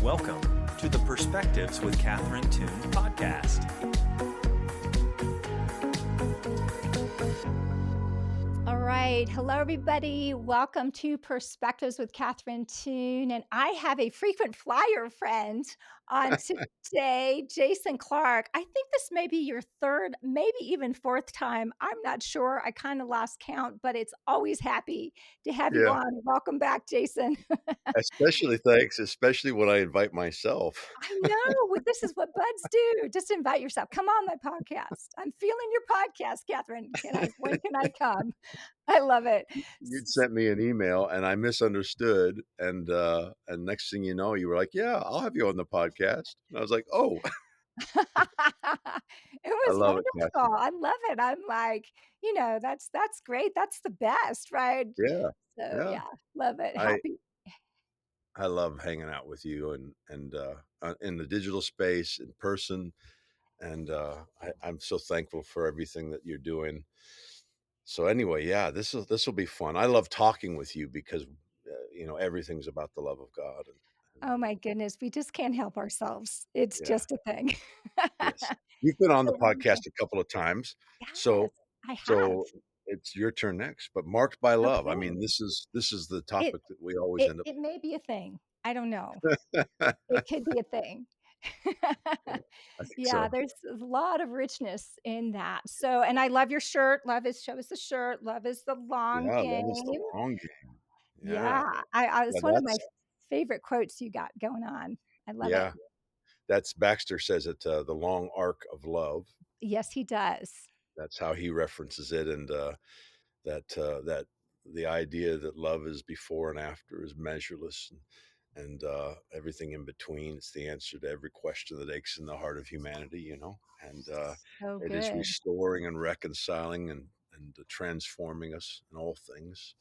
Welcome to the Perspectives with Catherine Toon podcast. All right. Hello, everybody. Welcome to Perspectives with Catherine Toon. And I have a frequent flyer friend on today, Jason Clark. I think this may be your third, maybe even fourth time. I'm not sure. I kind of lost count, but it's always happy to have you Yeah, on. Welcome back, Jason. especially when I invite myself. I know. Well, this is what buds do. Just invite yourself. Come on my podcast. I'm feeling your podcast, Catherine. When can I come? I love it. You'd sent me an email and I misunderstood, and next thing you know, you were like, "Yeah, I'll have you on the podcast." And I was like, "Oh, It I was love it, Catherine." wonderful. I love it. I'm like, that's great. That's the best, right? Yeah, So yeah. yeah, love it. I Happy. I love hanging out with you in the digital space in person, and I'm so thankful for everything that you're doing. So anyway, yeah, this will be fun. I love talking with you because everything's about the love of God, and Oh my goodness, we just can't help ourselves. It's yeah. just a thing. Yes. You've been on So the podcast wonderful. a couple of times. Yes, So I have. so it's your turn next, but marked by love. I mean, Okay. this is the It topic that we always it end up. it may be a thing. I don't know. It could be a thing. I think Yeah, so. there's a lot of richness in that. So and I love your shirt. Love is show us the shirt. Love is the long Yeah, love is the game. long game. Yeah, Yeah. I Yeah, it's one of my favorite quotes you got going on. I love it. yeah, that's Baxter says it, the long arc of love. Yes, he does. That's how he references it, and that the idea that love is before and after is measureless, and everything in between. It's the answer to every question that aches in the heart of humanity, and So it is good. restoring and reconciling and transforming us in all things,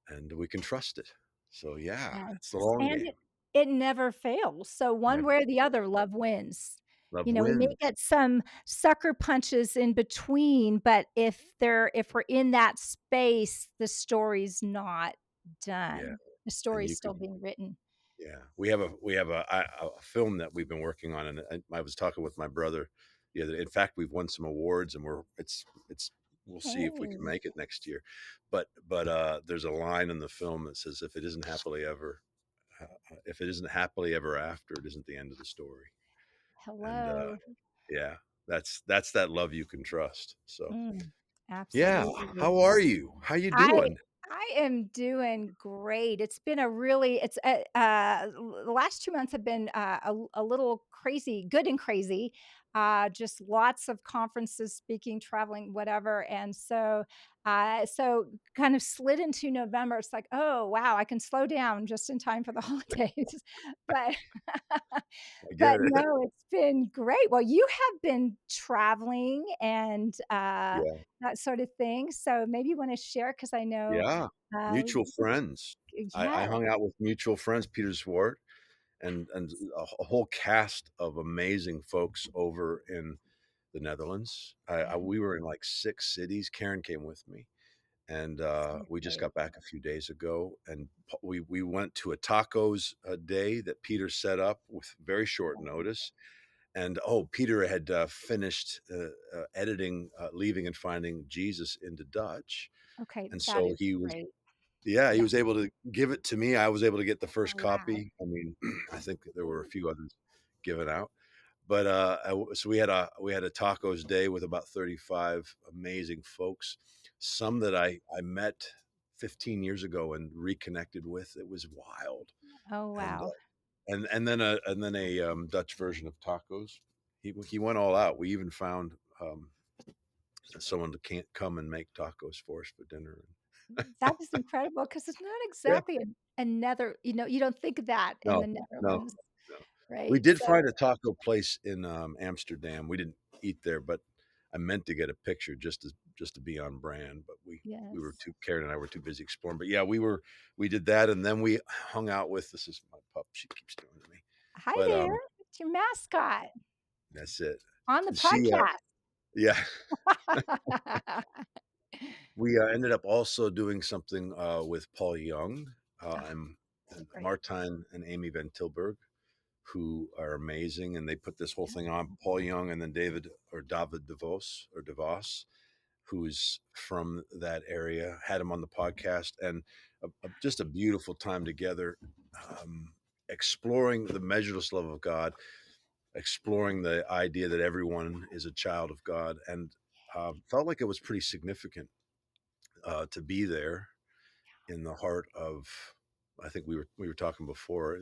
and we can trust it. So yeah, it's the Yes, long and game. it never fails. So one Never way or the fails. other, love wins. Love We may wins. get some sucker punches in between, but if we're in that space, the story's not Yeah, done. The and story's you still can. being written. Yeah, we have a film that we've been working on, and I was talking with my brother the other. In fact, we've won some awards, and it's. We'll see if we can Hey, make it next year, but there's a line in the film that says, if it isn't happily ever after, it isn't the end of the story." And hello. yeah, that's that love you can trust. So Mm, yeah, absolutely. how are you? How you I doing? I am doing great. It's been a really it's the last 2 months have been a little crazy, good and crazy. Just lots of conferences, speaking, traveling, whatever. And so kind of slid into November. It's like, oh wow, I can slow down just in time for the holidays. but I but get it. no, it's been great. Well, you have been traveling and Yeah. that sort of thing. So maybe you wanna share because I know, Yeah, uh, mutual friends. I yes, hung out with mutual friends, Peter Swart, and a whole cast of amazing folks over in the Netherlands. yes, We were in, like, 6 cities. Karen came with me, and, so we just great. got back a few days ago, and p we went to a tacos, day that Peter set up with very short notice, and, oh, Peter had, finished, editing, Leaving and Finding Jesus into Dutch, Okay, and that so is he was great. yeah, he Yeah. was able to give it to me. I was able to get the Oh, first wow. copy. I mean, I think that there were a few others given out, but, so we had a tacos day with about 35 amazing folks, some that I met 15 years ago and reconnected with. It was wild, Oh, and, wow. and then a Dutch version of tacos. He went all out. We even found, someone to can't come and make tacos for us for dinner. That is incredible because it's not Yeah. exactly another you don't think of that in No, the no. Netherlands, No. We right? did So find a taco place in, Amsterdam. We didn't eat there, but I meant to get a picture just to be on brand, but we were yes. too Karen and I were too busy exploring. But yeah, we did that, and then we hung out with this is my pup, she keeps doing to me. Hi But, there. It's your mascot that's it. on the She, podcast. Yeah. We, ended up also doing something, with Paul Young, Oh, so and great. Martijn and Amy Van Tilburg, who are amazing, and they put this whole Yeah. thing on. Paul Young and then David DeVos, who's from that area, had him on the podcast, and just a beautiful time together, um, exploring the measureless love of God, exploring the idea that everyone is a child of God, and felt like it was pretty significant to be there in the heart of. I think we were talking before.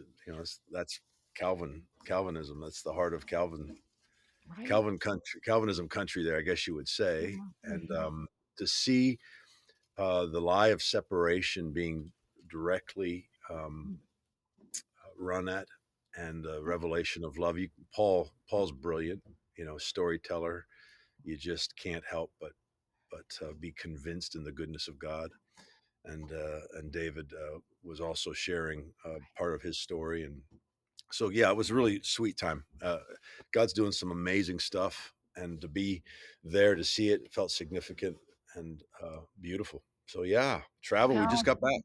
That's Calvinism. That's the heart of Right. Calvinism country. There, I guess you would say, Yeah. and Mhm. to see the lie of separation being directly Mm. run at, and the revelation of love. Paul's brilliant, storyteller. You just can't help but be convinced in the goodness of God. And David was also sharing part of his story, and so yeah, it was a really sweet time. God's doing some amazing stuff, and to be there to see it felt significant and beautiful. So yeah, travel. We just Wow. got back.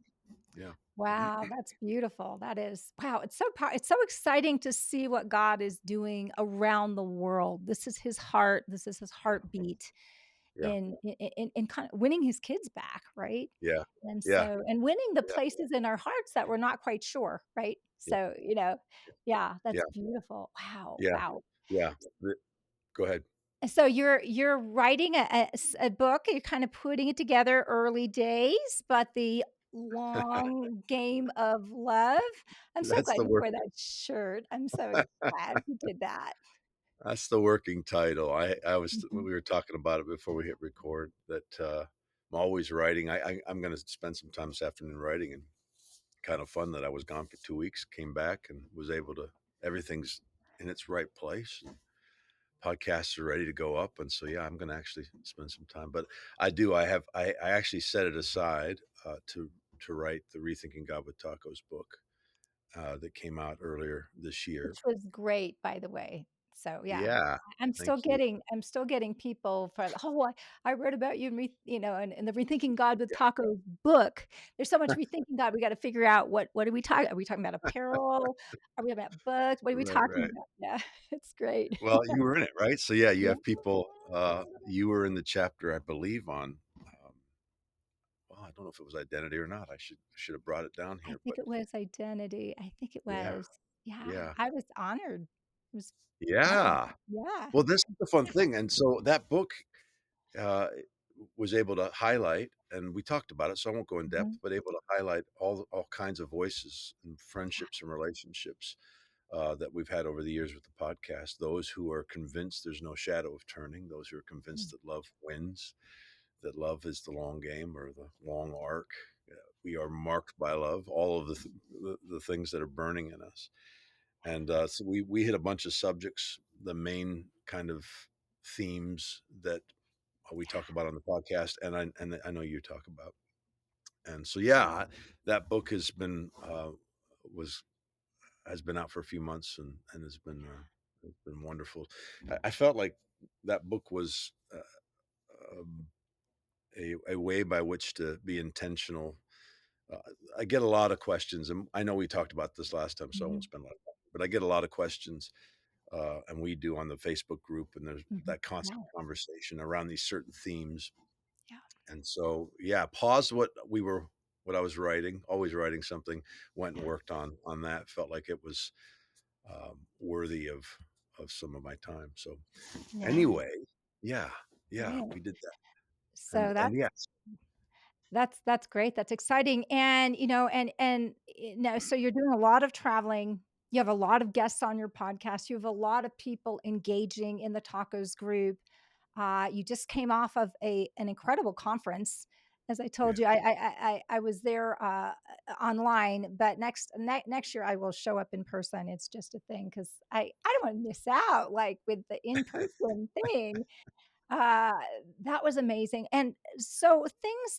Yeah, Wow, that's beautiful. That is wow, it's so exciting to see what God is doing around the world. This is his heart, this is his heartbeat yeah, in kind of winning his kids back, right? yeah, And yeah, so and winning the yeah, places in our hearts that we're not quite sure, right? yeah, So, yeah, yeah, that's beautiful. Wow, yeah, wow. yeah. Go ahead. So you're writing a book, you're kind of putting it together early days, but the long game of love. I'm so That's glad the you work. wore that shirt. I'm so glad you did that. That's the working title. I was Mhm. we were talking about it before we hit record that I'm always writing. I'm going to spend some time this afternoon writing, and kind of fun that I was gone for 2 weeks, came back and was able to. Everything's in its right place. Podcasts are ready to go up, and so yeah, I'm going to actually spend some time. But I do. I actually set it aside to write the Rethinking God with Tacos book that came out earlier this year. Which was great, by the way. So, yeah. Yeah, I'm thank still you. getting I'm still getting people from, "Oh, I read about you in in the Rethinking God with Yeah, Tacos book." There's so much rethinking God, we gotta figure out what are we talking about apparel? Are we talking about books? What are we right, talking right. about? Yeah, it's great. Well, you were in it, right? So yeah, you Yeah. have people. You were in the chapter, I believe, on. Well, I don't know if it was identity or not. I should have brought it down I here, think but it was identity. I think it yeah, was. Yeah, yeah, I was honored. It was fun. yeah. Yeah. Well, this is the fun thing, and so that book uh, was able to highlight, and we talked about it, so I won't go in depth, Mhm. but able to highlight all kinds of voices and friendships and relationships that we've had over the years with the podcast. Those who are convinced there's no shadow of turning, those who are convinced Mm. that love wins, that love is the long game or the long arc. We are marked by love, all of the things that are burning in us. And so we hit a bunch of subjects, the main kind of themes that we talk about on the podcast, and I know you talk about. And so yeah, that book was has been out for a few months, and has been wonderful. I felt like that book was um, a way by which to be intentional. Uh, I get a lot of questions, and I know we talked about this last time, so I won't Mhm. spend a lot of time. But I get a lot of questions, and we do on the Facebook group, and there's Mhm. that constant Yeah, conversation around these certain themes. yeah. And so, yeah, paused what I was writing, always writing something, went and worked on that. Felt like it was worthy of some of my time. So Yeah, anyway, yeah, yeah, right. we did that, So and that's yes, that's great, that's exciting, and, so you're doing a lot of traveling, you have a lot of guests on your podcast, you have a lot of people engaging in the tacos group, you just came off of an incredible conference. As I yeah, told you, I was there, online, but next year, I will show up in person, it's just a thing because I don't wanna miss out, like, with the in-person thing. Uh, that was amazing, and so things,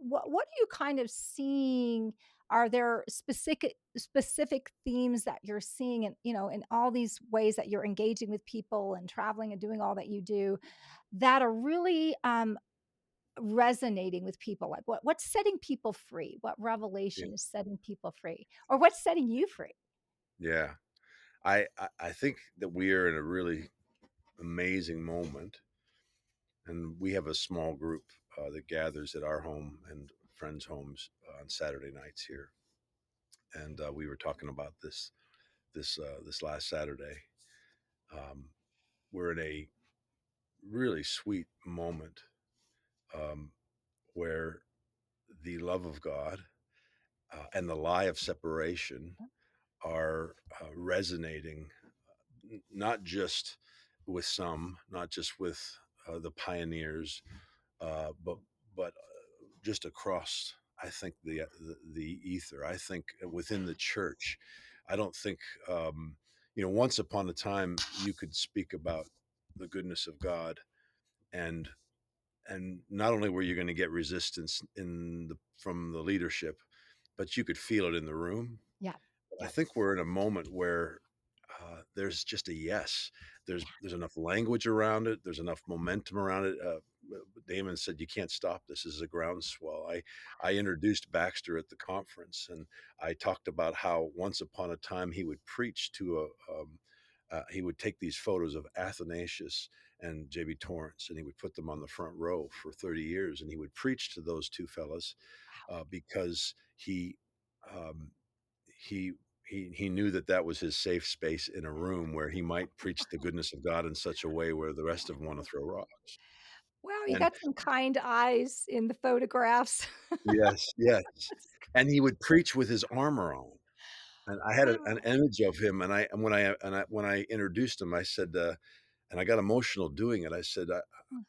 what are you kind of seeing, Are there specific themes that you're seeing in, in all these ways that you're engaging with people and traveling and doing all that you do that are really resonating with people? Like what's setting people free? What Yeah. revelation is setting people free? Or what's setting you free? Yeah. I think that we are in a really amazing moment, and we have a small group that gathers at our home and friends' homes on Saturday nights here. And we were talking about this last Saturday. Um, we're in a really sweet moment um, where the love of God and the lie of separation are resonating, not just with some, not just with the pioneers, but just across. I think the ether. I think within the church. I don't think once upon a time you could speak about the goodness of God, and not only were you going to get resistance from the leadership, but you could feel it in the room. Yeah. I Yep. think we're in a moment where there's just a yes. There's enough language around it. There's enough momentum around it. Damon said you can't stop this. This is a groundswell. I introduced Baxter at the conference, and I talked about how once upon a time he would preach to he would take these photos of Athanasius and J.B. Torrance, and he would put them on the front row for 30 years, and he would preach to those two fellas because um, he he knew that that was his safe space in a room where he might preach the goodness of God in such a way where the rest of them want to throw rocks. Wow, you And got some kind eyes in the photographs. yes, yes. That's And he would preach with his armor on. And I had an wow. image of him, when I introduced him, I said, and I got emotional doing it. I said, Mm,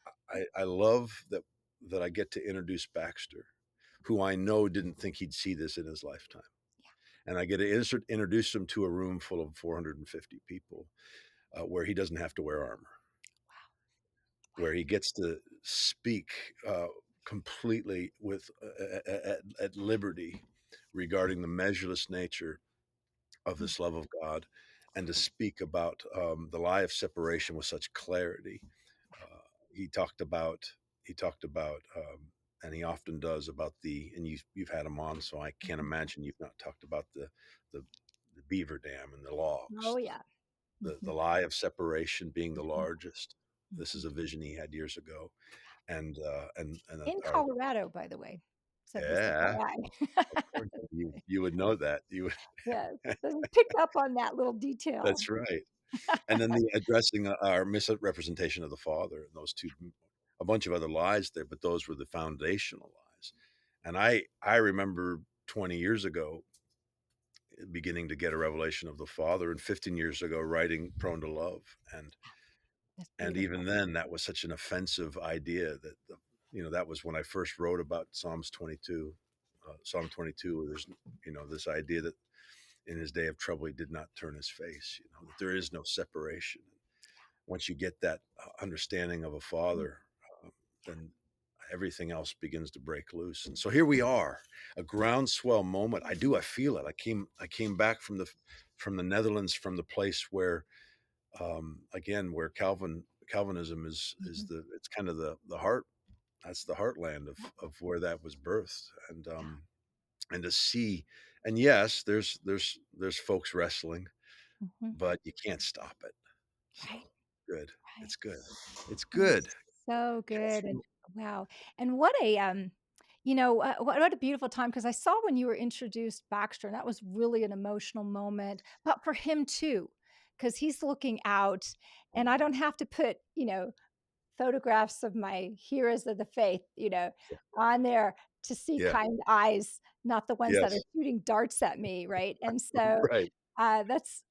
I love that I get to introduce Baxter, who I know didn't think he'd see this in his lifetime. yeah, And I get to introduce him to a room full of 450 people where he doesn't have to wear armor, wow. where he gets to speak completely at liberty regarding the measureless nature of Mm, this love of God, and to speak about the lie of separation with such clarity. Uh, he talked about he talked about and he often does about and you've had him on, so I can't mhm. imagine you've not talked about the, the beaver dam and the logs, Oh, yeah. the Mhm, lie of separation being the mhm, largest. This is mhm. a vision he had years ago, and In our Colorado, by the way. So just yeah, FYI. of course you would know that you would. Yes, so you picked up on that little detail. That's right. And then the addressing our misrepresentation of the Father, and those two, a bunch of other lies there, but those were the foundational lies. And I remember 20 years ago beginning to get a revelation of the Father, and 15 years ago writing Prone to Love, That's and even beautiful. then that was such an offensive idea that that was when I first wrote about Psalms 22, Psalm 22, where there's this idea that in his day of trouble he did not turn his face, that there is no separation. Once you get that understanding of a Mm, father, then everything else begins to break loose. And so here we are, a groundswell moment. I feel it. I came back from the Netherlands, from the place where again, where Calvinism is mhm. it's kind of the heart. That's the heartland Yeah, of where that was birthed. yeah. And to see, and yes, there's folks wrestling, Mhm. but you can't stop it. So Right, good. right. It's good. It's good. That's so good, and Catherine. wow, and what a, what a beautiful time, because I saw when you were introduced Baxter, and that was really an emotional moment, but for him too, because he's looking out, and I don't have to put, photographs of my heroes of the faith, on there to see Yeah. kind eyes, not the ones that are Yes. shooting darts at me, right? And so, Right. that's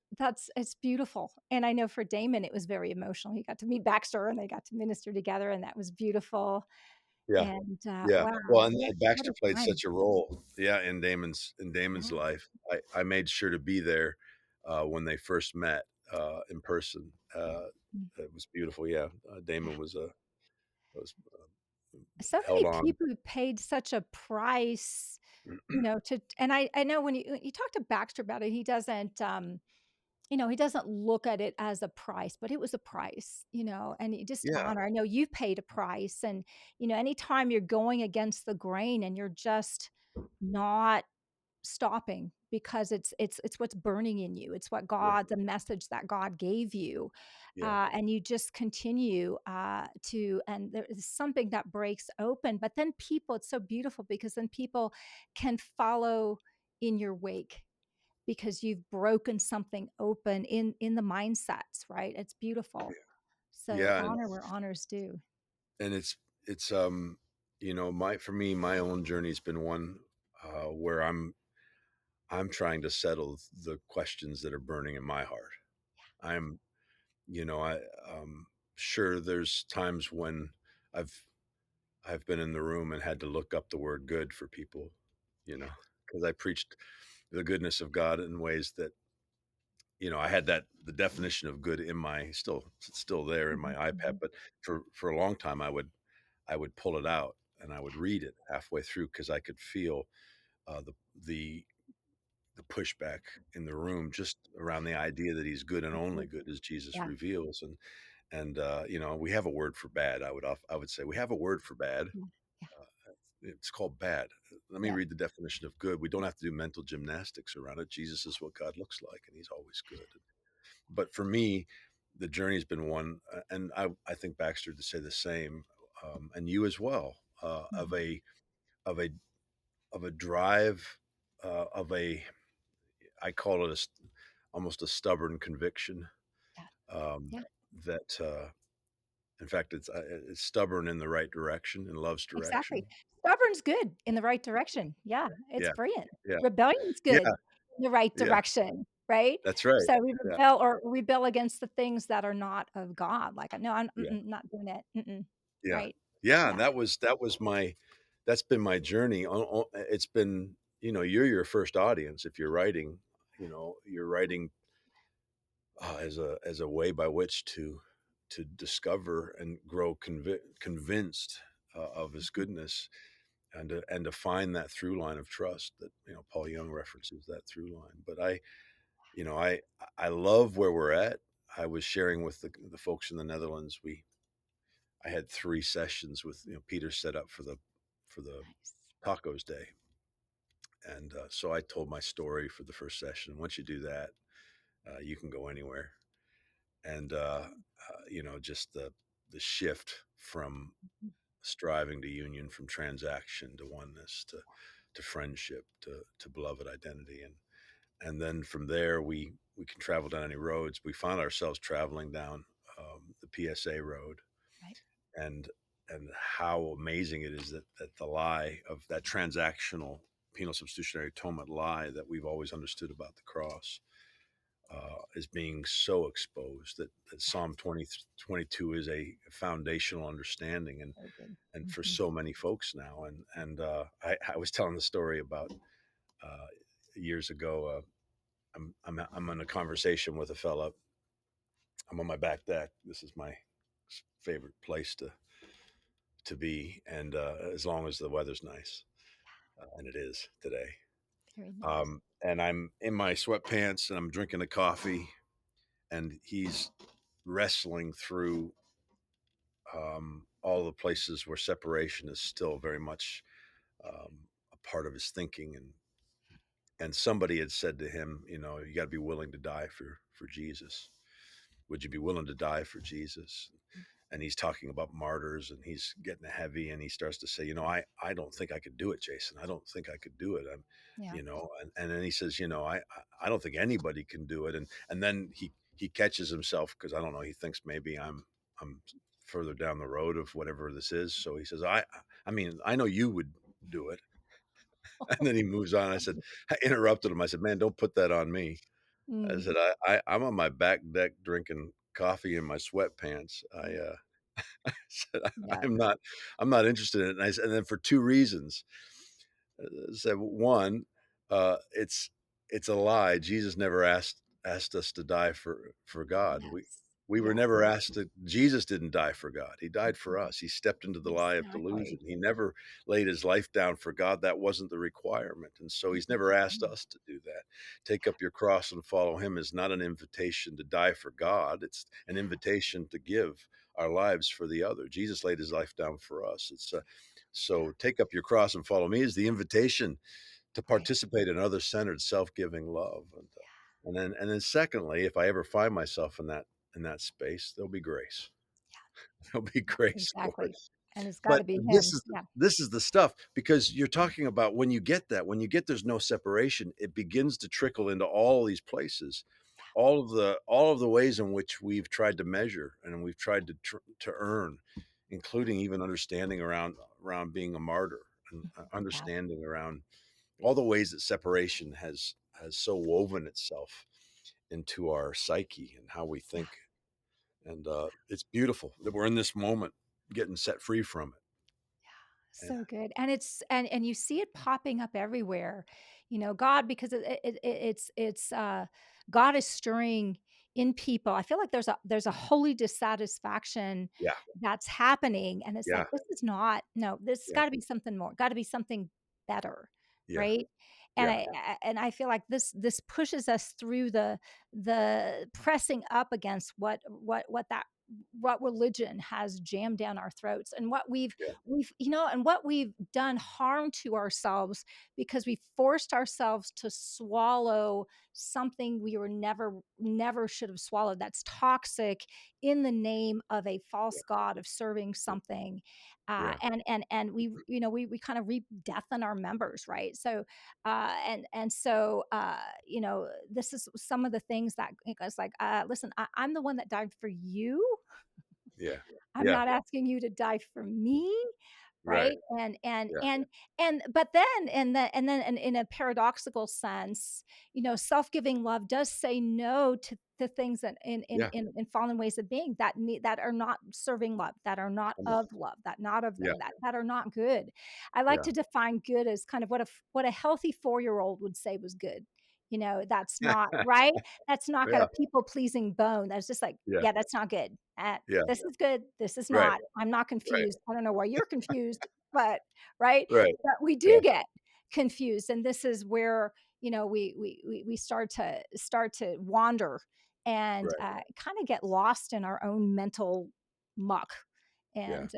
it's beautiful, and I know for Damon, it was very emotional. He got to meet Baxter, and they got to minister together, and that was beautiful, Yeah. and, Yeah. wow, Well, and what Baxter a played time. such a role, yeah, in Damon's Yeah, life. I made sure to be there when they first met in person. mm, It was beautiful. Yeah. yeah, Damon was So held many on. people who paid such a price, to and I know when you talk to Baxter about it, he doesn't, he doesn't look at it as a price, but it was a price, and you just Yeah, honor. I know you've paid a price, and, anytime you're going against the grain and you're just not stopping because it's what's burning in you. It's what yeah, God the message that God gave you, yeah, and you just continue, and there is something that breaks open, but then people it's so beautiful because then people can follow in your wake because you've broken something open in the mindsets, right? It's beautiful. So yeah, honor where honor's due. and it's my for me, my own journey's been one where I'm trying to settle the questions that are burning in my heart. I'm, I sure there's times when I've I've been in the room and had to look up the word good for people, because I preached the goodness of God in ways that, I had the definition of good in my it's still there in my Mhm, iPad, mhm. but for a long time I would pull it out and I would read it halfway through because I could feel uh, the the the pushback in the room just around the idea that he's good and That's only good. good as Jesus Yeah, reveals, and we have a word for bad. I would say we have a word for bad. yeah, yeah, It's called bad. Let me yeah. read the definition of good. We don't have to do mental gymnastics around it. Jesus is what God looks like, and He's always good. But for me, the journey's been one, and I think Baxter to say the same, and you as well, of Mhm. of a of a drive, of a I call it almost a stubborn conviction, Yeah, um, yeah. that in fact it's stubborn in the right direction, in love's Exactly. direction. Stubborn's good in the right direction. Yeah, it's Yeah, brilliant. yeah, Rebellion's yeah, good in the right yeah. direction, right? That's right. So we Yeah, rebel against the things that are not of God, like, "No, I'm yeah, not doing it, yeah, right? yeah. And Yeah. that was that's been my journey. It's been, you're your first audience if you're writing. You're writing as a way by which to discover and grow convinced of His Mhm. goodness, and to find that through line of trust that Paul Young references that through line. But you know I love where we're at. I was sharing with the folks in the Netherlands. I had 3 sessions with Peter set up for the Nice. tacos day, and so I told my story for the first session. Once you do that, you can go anywhere. And just the shift from Mhm. striving to union, from transaction to oneness, to friendship, to beloved identity, and then from there we can travel down any roads. We found ourselves traveling down the PSA road, Right. and how amazing it is that the lie of that transactional penal substitutionary atonement lie that we've always understood about the cross is being so exposed, that Psalm Yes. 20 22 is a foundational understanding, So good. and for Mhm. so many folks now. And I was telling the story about uh, years ago. I'm in a conversation with a fella. I'm on my back deck. This is my favorite place to be, and as long as the weather's nice, and it is today. Very nice. And I'm in my sweatpants and I'm drinking a coffee, and he's wrestling through all the places where separation is still very much a part of his thinking, and somebody had said to him, you got to be willing to die for Jesus. Would you be willing to die for Jesus? And he's talking about martyrs, and he's getting heavy, and he starts to say, I don't think I could do it, Jason. I don't think I could do it. Yeah. And then he says, I don't think anybody can do it. And then he catches himself, because I don't know, he thinks maybe I'm further down the road of whatever this is. So he says, I mean, I know you would do it. And then he moves on. I interrupted him. I said, man, don't put that on me. I Mm. said, I'm on my back deck drinking coffee in my sweatpants. Said, Yeah. I'm not interested in it. And then for 2 reasons. Said one, it's a lie. Jesus never asked us to die for God. Yes. We were Yeah, never asked to Jesus didn't die for God. He died for mhm, us. He stepped into the lie of delusion. exactly. He never laid his life down for God. That wasn't the requirement. And so he's Mhm, never asked mm, us to do that. Take up your cross and follow him is not an invitation to die for God. It's an invitation to give our lives for the other. Jesus laid his life down for us. So take up your cross and follow me is the invitation to right. participate in other-centered, self-giving love, and then secondly, if I ever find myself in that space, there'll be grace. There'll be Yeah, grace for it. exactly, and it's gotta But be this him. is Yeah, this is the stuff because you're talking about when you get there's no separation, it begins to trickle into all these places, all of the ways in which we've tried to measure and we've tried to earn, including even understanding around being a martyr and yeah, understanding around all the ways that separation has so woven itself into our psyche and how we yeah. think. And it's beautiful that we're in this moment getting set free from it. And So good, and it's and you see it popping up everywhere, God, because God is stirring in people. I feel like there's a holy dissatisfaction yeah, that's happening, and it's yeah, like, "This is not no, this yeah, gotta be something more, gotta be something better," yeah, right? And yeah, I feel like this pushes us through the pressing up against what religion has jammed down our throats, and what yeah, and what we've done harm to ourselves because we forced ourselves to swallow something we were never should have swallowed, that's toxic, in the name of a yeah, false god of serving something. yeah, And we kind of reap death in our members, right? So this is some of the things that it's like, listen, I'm the one that died for you. yeah, I'm yeah, not asking you to die for me, right, right? And yeah, and and but then in a paradoxical sense, self-giving love does say no to things that yeah, in fallen ways of being that are not serving love, that are not come on, of love, that not of yeah, that are not good. I like yeah, to define good as kind of what a healthy 4-year-old would say was good. That's not right. That's not got yeah, a people-pleasing bone. That's just like, yeah, yeah, that's not good. yeah, This is good. This is right, not. I'm not right, confused. I don't know why you're confused, but right? right, But we yeah, do get confused, and this is where, we start to wander and, right, kinda get lost in our own mental muck, yeah. and,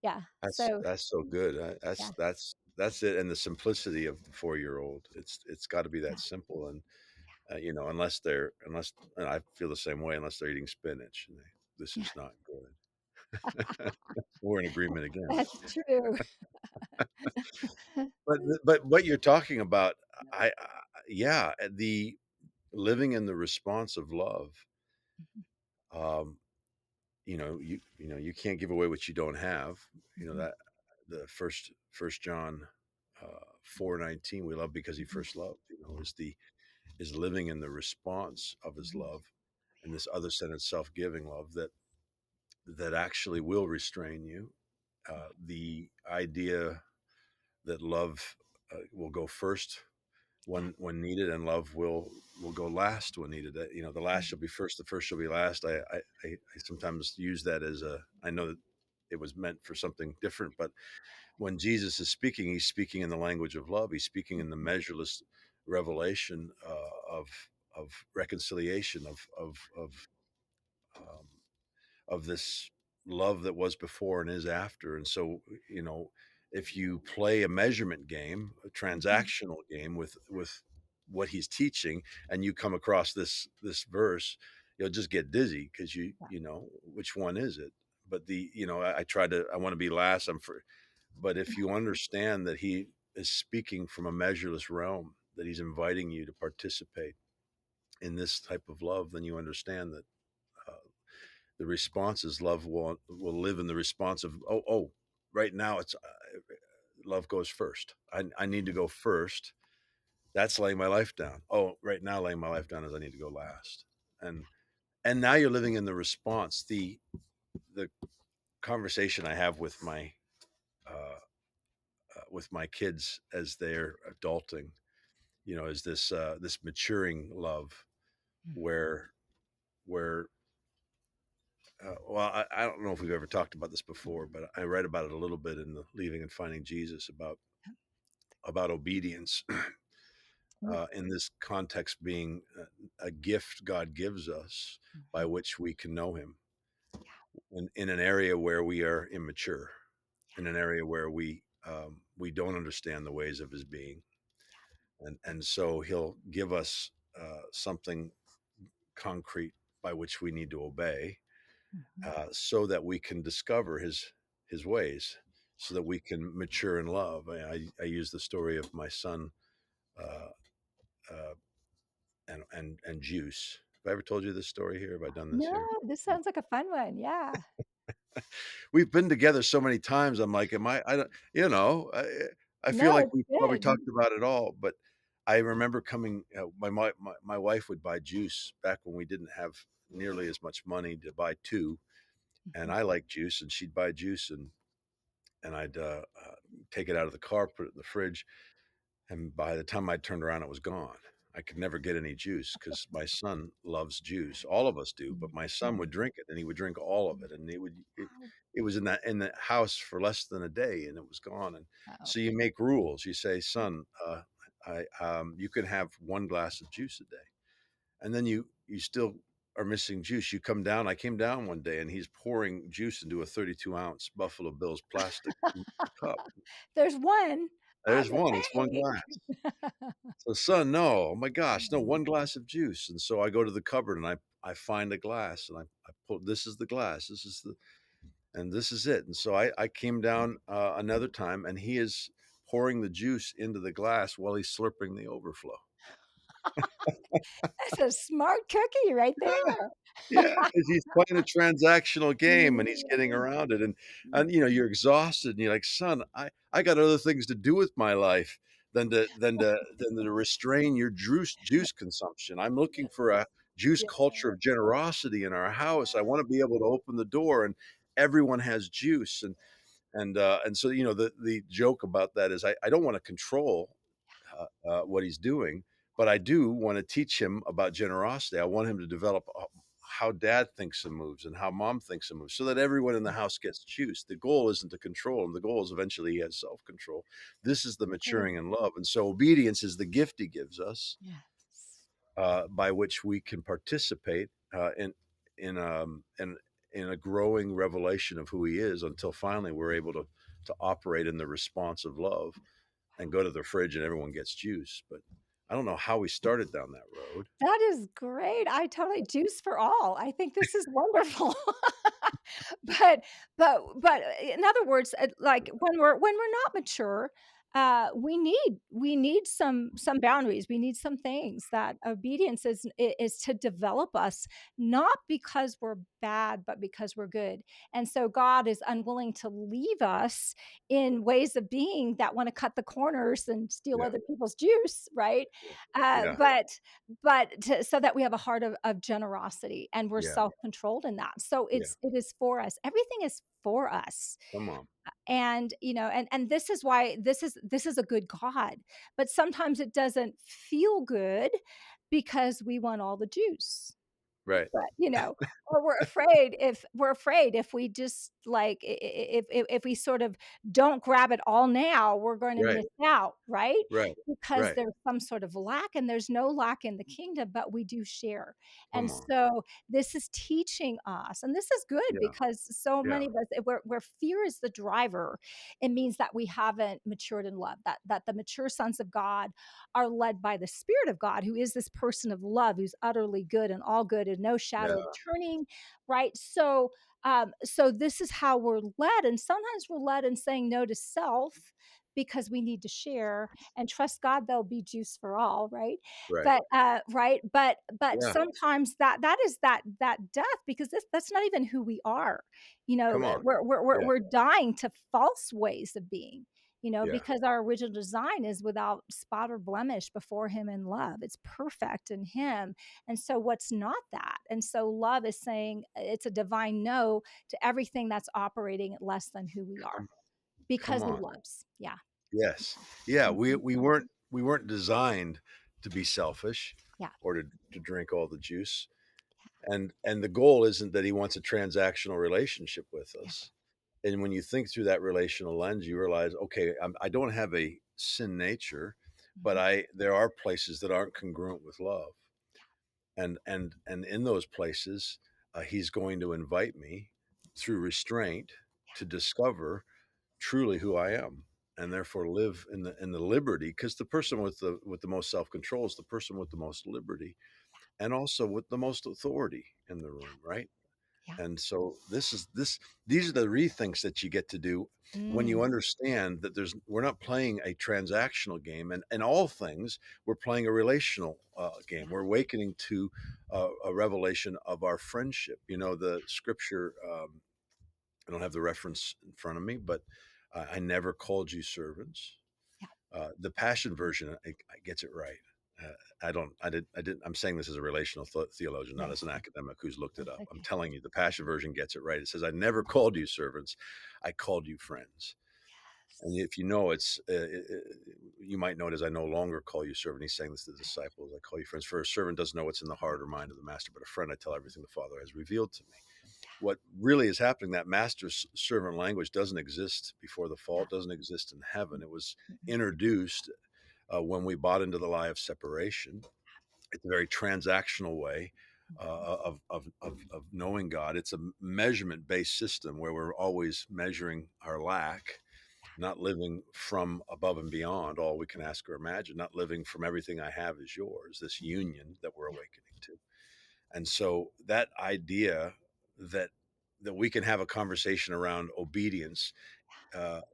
yeah, That's so that's so good. yeah, That's it, and the simplicity of the 4-year-old. It's got to be yeah, that simple, and unless and I feel the same way. Unless they're eating spinach, and this yeah, is not good. We're in agreement again. that's true. But what you're talking about, yeah, the living in the response of love. Mhm, Um, you can't give away what you don't have. mhm, That the First John 4:19, we love because he mhm, first loved. yeah, Is living in the response of his mhm, love, and this other-centered, self-giving love that actually will restrain you. The idea that love will go first yeah, when needed, and love will go last when needed. The last mhm, shall be first, the first shall be last. I sometimes use that as a. I know that it was meant for something different, but when Jesus is speaking, he's speaking in the language of love. He's speaking in the mhm, measureless revelation of reconciliation um, of this love that was before and is after. And so, you know, if you play a measurement game, a mhm, transactional game with what he's teaching, and you come across this verse, you'll just get dizzy because yeah, you know which one is it. But I want to be last. But if you understand that he is speaking from a measureless realm, that he's inviting you to participate in this type of love, then you understand that uh, the response is love will live in the response of right now it's love goes first. I need to go first. That's laying my life down. Oh, right now laying my life down is I need to go last. And and now you're living in the response. The conversation I have uh, with my kids as they're adulting, is this maturing love mhm, where where well, I don't know if we've ever talked about this before, but I read about it a little bit in the Leaving and Finding Jesus about obedience, Ooh, in this context being a gift God gives us by mhm. which we can know Him Yeah, in an area where we are immature, in yeah, an area where we don't understand the ways of His being, and so He'll give us something concrete by which we need to obey, mhm. so that we can discover his ways, so that we can mature in love. I use the story of my son, uh, uh, and juice. Have I ever told you this story here? Have I done this No, here? this sounds like a fun one, yeah. We've been together so many times. I'm like, am I don't, I feel No, like it's we probably good. talked about it all, but I remember coming, my wife would buy juice back when we didn't have nearly as much money to buy two. And Mhm. I like juice and she'd buy juice, and I'd take it out of the car, put it in the fridge, and by the time I turned around, it was gone. I could never get any juice because my son loves juice. All of us do, but my son Mhm. would drink it, and he would drink all of it, and Wow. it was in the house for less than a day, and it was gone. And Oh, so you make rules. You say, son, I you can have one glass of juice a day, and then you still are missing juice. You come down. I came down one day, and he's pouring juice into a 32-ounce Buffalo Bills plastic cup. there's one. There's Well, one. It's one hey. glass. So, son, no. Oh my gosh, no, one glass of juice. And so I go to the cupboard and I find a glass and I pull, this is the glass. This is the, and this is it. And so I came down another time and he is pouring the juice into the glass while he's slurping the overflow. That's a smart cookie right there. Yeah, because he's playing a transactional game and he's getting Mm. around it, and you're exhausted, and you're like, "Son, I got other things to do with my life than to restrain your juice consumption. I'm looking for a juice Yeah, culture of generosity in our house. I wanna be able to open the door and everyone has juice." And so, the joke about that is I don't wanna control, what he's doing, but I do wanna teach him about generosity. I want him to develop, how dad thinks and moves and how mom thinks and moves so that everyone in the house gets juice. The goal isn't to control him. The goal is eventually he has self-control. This is the good. maturing in love. And so obedience is the gift he gives us, Yes. by which we can participate, in, in a growing revelation of who he is until finally we're able to operate in the response of love and go to the fridge and everyone gets juice. But I don't know how we started down that road. That is great. I totally juice for all. I think this is wonderful. But in other words, like when we're not mature, we need some boundaries. We need some things that obedience is to develop us, not because we're bad, but because we're good. And so God is unwilling to leave us in ways of being that want to cut the corners and steal Yeah. other people's juice, right? Uh, Yeah. but so that we have a heart of generosity and we're Yeah. self-controlled in that. So Yeah. it is for us. Everything is for us. Come on. And and this is why this is a good God. But sometimes it doesn't feel good because we want all the juice. Right. But, or we're afraid if we just, like, if we sort of don't grab it all now, we're gonna Right. miss out, right? Right. Because Right. there's some sort of lack, and there's no lack in the kingdom, but we do share. And Come on. so this is teaching us, and this is good Yeah. because so Yeah. many of us, where fear is the driver, it means that we haven't matured in love, that the mature sons of God are led by the Spirit of God, who is this person of love, who's utterly good and all good and no Yeah. shadow of turning, right? So this is how we're led. And sometimes we're led in saying no to self because we need to share and trust God there'll be juice for all, right? Right. But Yeah. sometimes that is that death because that's not even who we are. Come on. Yeah. We're dying to false ways of being, Yeah. because our original design is without spot or blemish before him in love. It's perfect in him. And so what's not that? And so love is saying it's a divine no to everything that's operating at less than who we are Come come because he on. loves. Yeah. Yes. Yeah. We Mhm. we weren't we weren't designed to be selfish Yeah. or to drink all the juice. And the goal isn't that he wants a transactional relationship with Yeah. us. And when you think through that relational lens, you realize, okay, I don't have a sin nature, but Mhm. I there are places that aren't congruent with love, and in those places, he's going to invite me through restraint Yeah. to discover truly who I am, and therefore live in the liberty. Because the person with the most self control is the person with the most liberty, and also with the most authority in the room, right? Yeah. Yeah. And so these are the rethinks that you get to do when you Mm. understand that we're not playing a transactional game, and in all things we're playing a relational Yeah. game. We're awakening to a revelation of our friendship. You know, the scripture. I don't have the reference in front of me, but I never called you servants. Yeah. The Passion version I gets it right. Uh, I don't. I did. I didn't. I'm saying this as a relational theologian, not as Yes. an academic who's looked it That's up. I'm okay. telling you, the Passion version gets it right. It says, "I never called you servants. I called you friends." And Yes. if you know, you might know it as, "I no longer call you servant." He's saying this to the disciples. I call you friends. For a servant doesn't know what's in the heart or mind of the master, but a friend, I tell everything the Father has revealed to me. What really is happening, that master servant language doesn't exist before the fall. Yeah. It doesn't exist in heaven. It was Mhm. introduced when we bought into the lie of separation. It's a very transactional way Mhm. of knowing God. It's a measurement based system where we're always measuring our lack, not living from above and beyond all we can ask or imagine, not living from everything I have is yours, this Mhm. union that we're Yeah. awakening to. And so that idea that we can have a conversation around obedience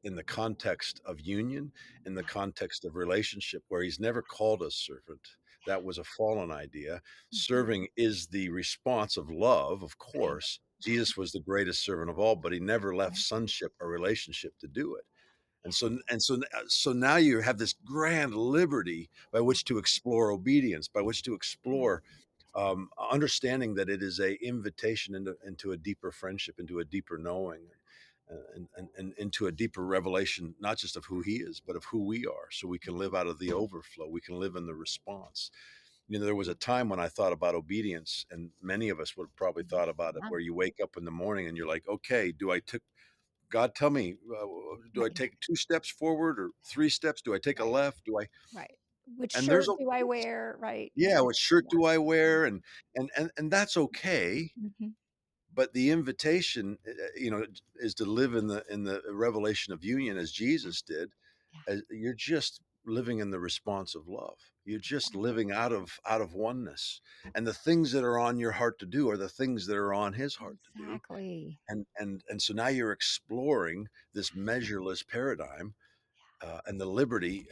in the context of union, in the Yeah. context of relationship, where he's never called us servant. That was a fallen idea. Mhm. Serving is the response of love, of Right. course. Right. Jesus was the greatest servant of all, but he never left Right. sonship or relationship to do it. And Yeah. so now you have this grand liberty by Yeah. which to explore obedience, by which to Yeah. explore understanding that it is a invitation into a deeper friendship, into a deeper knowing, and into a deeper revelation, not just of who he is, but of who we are, so we can live out of the overflow. We can live in the response. You know, there was a time when I thought about obedience, and many of us would have probably Mhm. thought about it, Yeah. where you wake up in the morning and you're like, okay, do I take God, tell me, do I Right. take 2 steps forward or 3 steps? Do I take a Right. left? Do I? Right. Which And there's shirt a do I wear? Right. yeah, what shirt Yeah. do I Yeah. wear? And that's okay. Mhm. But the invitation, is to live in the revelation of union as Yeah. Jesus did. Yeah. As you're just living in the response of love. You're just Exactly. living out of oneness. And the things that are on your heart to do are the things that are on his heart to do. Exactly. And so now you're exploring this measureless paradigm, and the liberty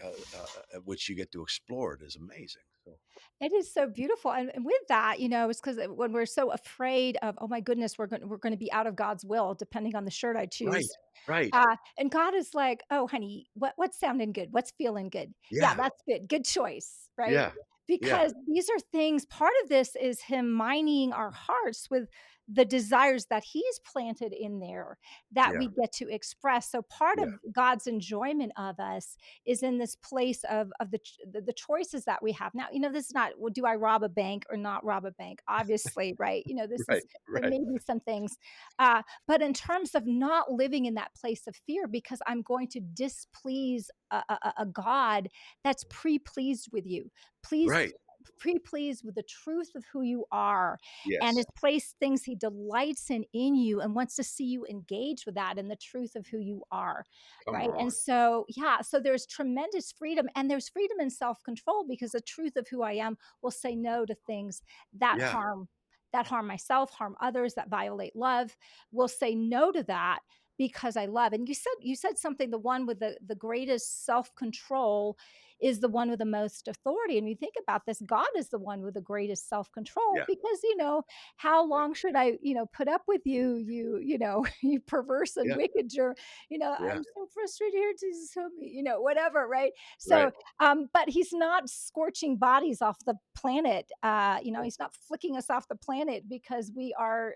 at which you get to explore it is amazing. So It is so beautiful, and with that, it's because when we're so afraid of, "Oh my goodness, we're gonna be out of God's will depending on the shirt I right, choose." right, And God is like, "Oh, honey, what's sounding good? What's feeling good? Yeah, yeah, that's good. Good choice," right? yeah, yeah, Because these are things part of this is him mining our hearts with the desires that he's planted in there that yeah, we get to express. So part yeah, of God's enjoyment of us is in this place of the choices that we have. Now, this is not, well, do I rob a bank or not rob a bank? Obviously, right? This right, is there right, may be some things but in terms of not living in that place of fear, because I'm going to displease a God that's pre-pleased with you, pleased, right. pre-pleased with the truth of who you are, and Yes, has placed things he delights in you and wants to see you engage with that and the truth of who you are, come right? And on. so, yeah, so there's tremendous freedom, and there's freedom in self-control, because the truth of who I am will say no to things that Yeah, harm myself, harm others, that violate love. Will say no to that because I love. And you said something, the one with the greatest self-control is the one with the most authority. And you think about this, God is the one with the greatest self-control, yeah, because how yeah, long should I, put up with you, you perverse and yeah, wicked yeah. I'm so frustrated here, Jesus help me, whatever, right? So Right, but he's not scorching bodies off the planet. He's not flicking us off the planet because we are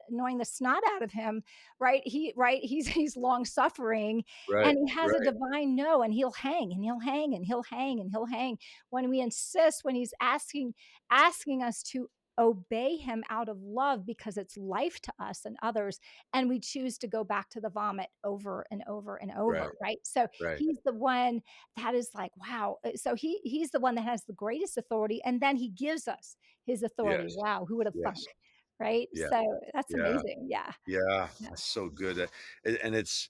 annoying the snot out of him, right? He's long suffering, right, and he has a right. divine no, and he'll hang and he'll hang and he'll hang and he'll hang when we insist, when he's asking us to obey him out of love because it's life to us and others, and we choose to go back to the vomit over and over and Right, over, right? So right. he's the one that is like, wow. So he's the one that has the greatest authority, and then he gives us his authority. Yes, Wow, who would have yes. thunk? Right? Yeah, So that's yeah, amazing. Yeah. yeah. Yeah. That's so good. And it's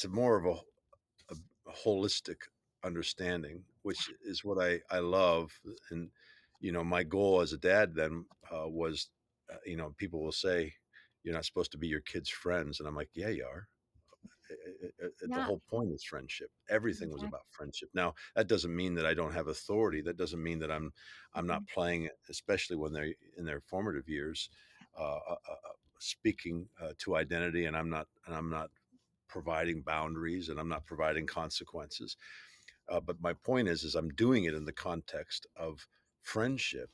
more of a holistic understanding, which is what I love. And my goal as a dad then was, people will say, "You're not supposed to be your kids' friends," and I'm like, "Yeah, you are." The Yeah. whole point is friendship. Everything was Exactly. about friendship. Now, that doesn't mean that I don't have authority. That doesn't mean that I'm Mhm. not playing it, especially when they're in their formative years, speaking to identity, and I'm not providing boundaries, and I'm not providing consequences. But my point is I'm doing it in the context of friendship,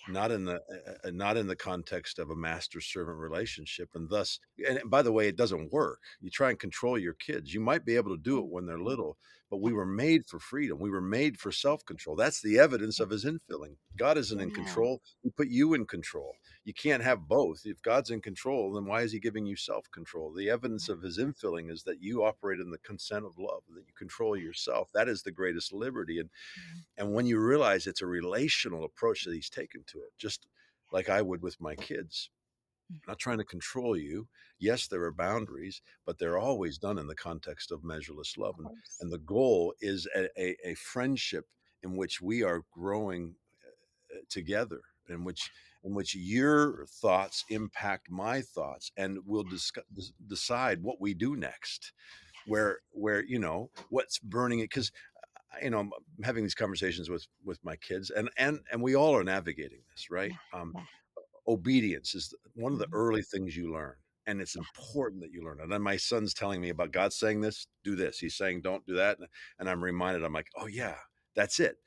not in the context of a master servant relationship. And thus, and by the way, it doesn't work. You try and control your kids. You might be able to do Yeah. it when they're little, but Yeah. we were made for freedom. We were made for self control. That's the evidence Yeah. of his infilling. God isn't in Yeah. control. He put you in control. You can't have both. If God's in control, then why is he giving you self control? The evidence of his infilling is that you operate in the consent of love, that you control yourself. That is the greatest liberty. Yeah. And when you realize it's a relational approach that he's taken to it, just like I would with my kids, Mhm. I'm not trying to control you. Yes, there are boundaries, but they're always done in the context of measureless love. Of course. And the goal is a friendship in which we are growing together, in which your thoughts impact my thoughts, and we'll decide what we do next, Yes. where what's burning it, because I'm having these conversations with my kids, and we all are navigating this, right? Yeah. Yeah. Obedience is one of the Mhm. early things you learn, and it's Yeah. important that you learn it. And then my son's telling me about God saying this, do this. He's saying don't do that, and I'm reminded. I'm like, oh yeah, that's it.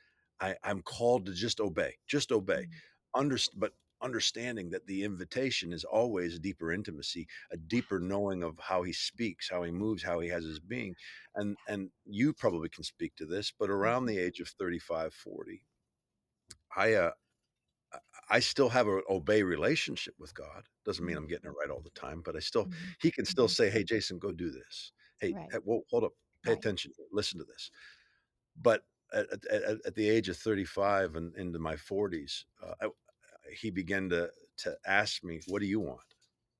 I'm called to just obey, just obey. Mm. But understanding that the invitation is always a deeper intimacy, a deeper knowing of how he speaks, how he moves, how he has his being. And you probably can speak to this, but around Mhm. the age of 35, 40, I I still have an obey relationship with God. Doesn't mean Mhm. I'm getting it right all the time, but Mhm. he can still Mhm. say, "Hey, Jason, go do this. Hey, Right. hey, whoa, hold up, pay Right. attention, listen to this." But at the age of 35 and into my 40s, he began to ask me, "What do you want?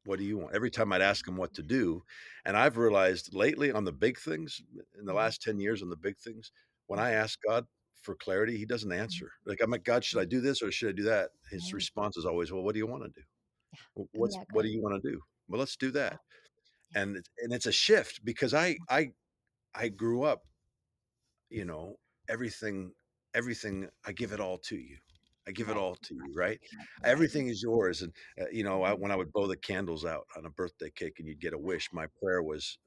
What do you want?" Every time I'd ask him what to do, and I've realized lately on the big things, in the Mhm. last 10 years on the big things, when I Mhm. ask God for clarity, he doesn't Mhm. answer. Like, I'm like, "God, should I Mhm. do this or should I do that?" His Right. response is always, "Well, what do you want to do? Yeah. Isn't that What do great? you want to do? Well, let's do Yeah. that." Yeah. And it's a shift because I grew up, you know, everything I give it all to you. I give it Right. all to you, right? Right. Right. Everything is yours. And Mhm. when I would blow the candles out on a birthday cake and you'd get a wish, my prayer was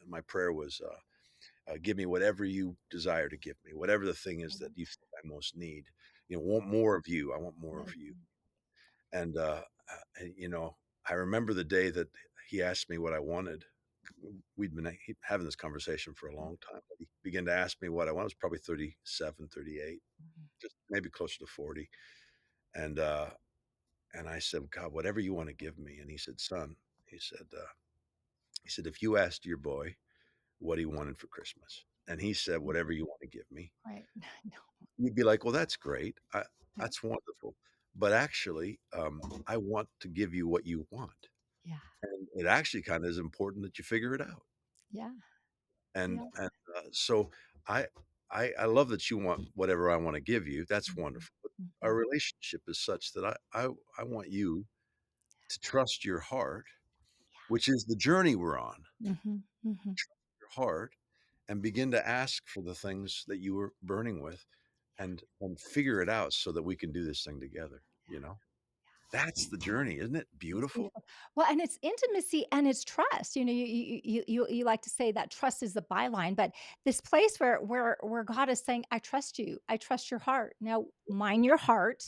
give me whatever you desire to give me, whatever the thing is that Mhm. you think I most need. Want more of you. I want more of Right. you. And I remember the day that he asked me what I wanted. We'd been having this conversation for a Mhm. long time. He began to ask me what I wanted. I was probably 37, 38, Mhm. just maybe closer to 40. And and I said, "God, whatever you want to give me." And he said, "Son," he said, "if you asked your boy what he wanted for Christmas, and he said, Mhm. whatever you want to give me, Right. No. you'd be like, well, that's great. Yeah. That's wonderful. But actually, I want to give you what you want. Yeah. And it actually kind of is important that you figure it out." Yeah. And Yeah. so I, I love that you want whatever I want to give you. That's Mhm. wonderful. But our Mhm. relationship is such that I want you to trust your heart, Yeah. which is the journey we're on, Mhm. Mhm. your heart, and begin to ask for the things that you were burning with, and figure it out so that we can do this thing together. That's the journey. Isn't it It's beautiful? beautiful. Well, and it's intimacy and it's trust. You like to say that trust is the byline, but this place where God is saying, "I trust you. I trust your heart. Now, mind your heart.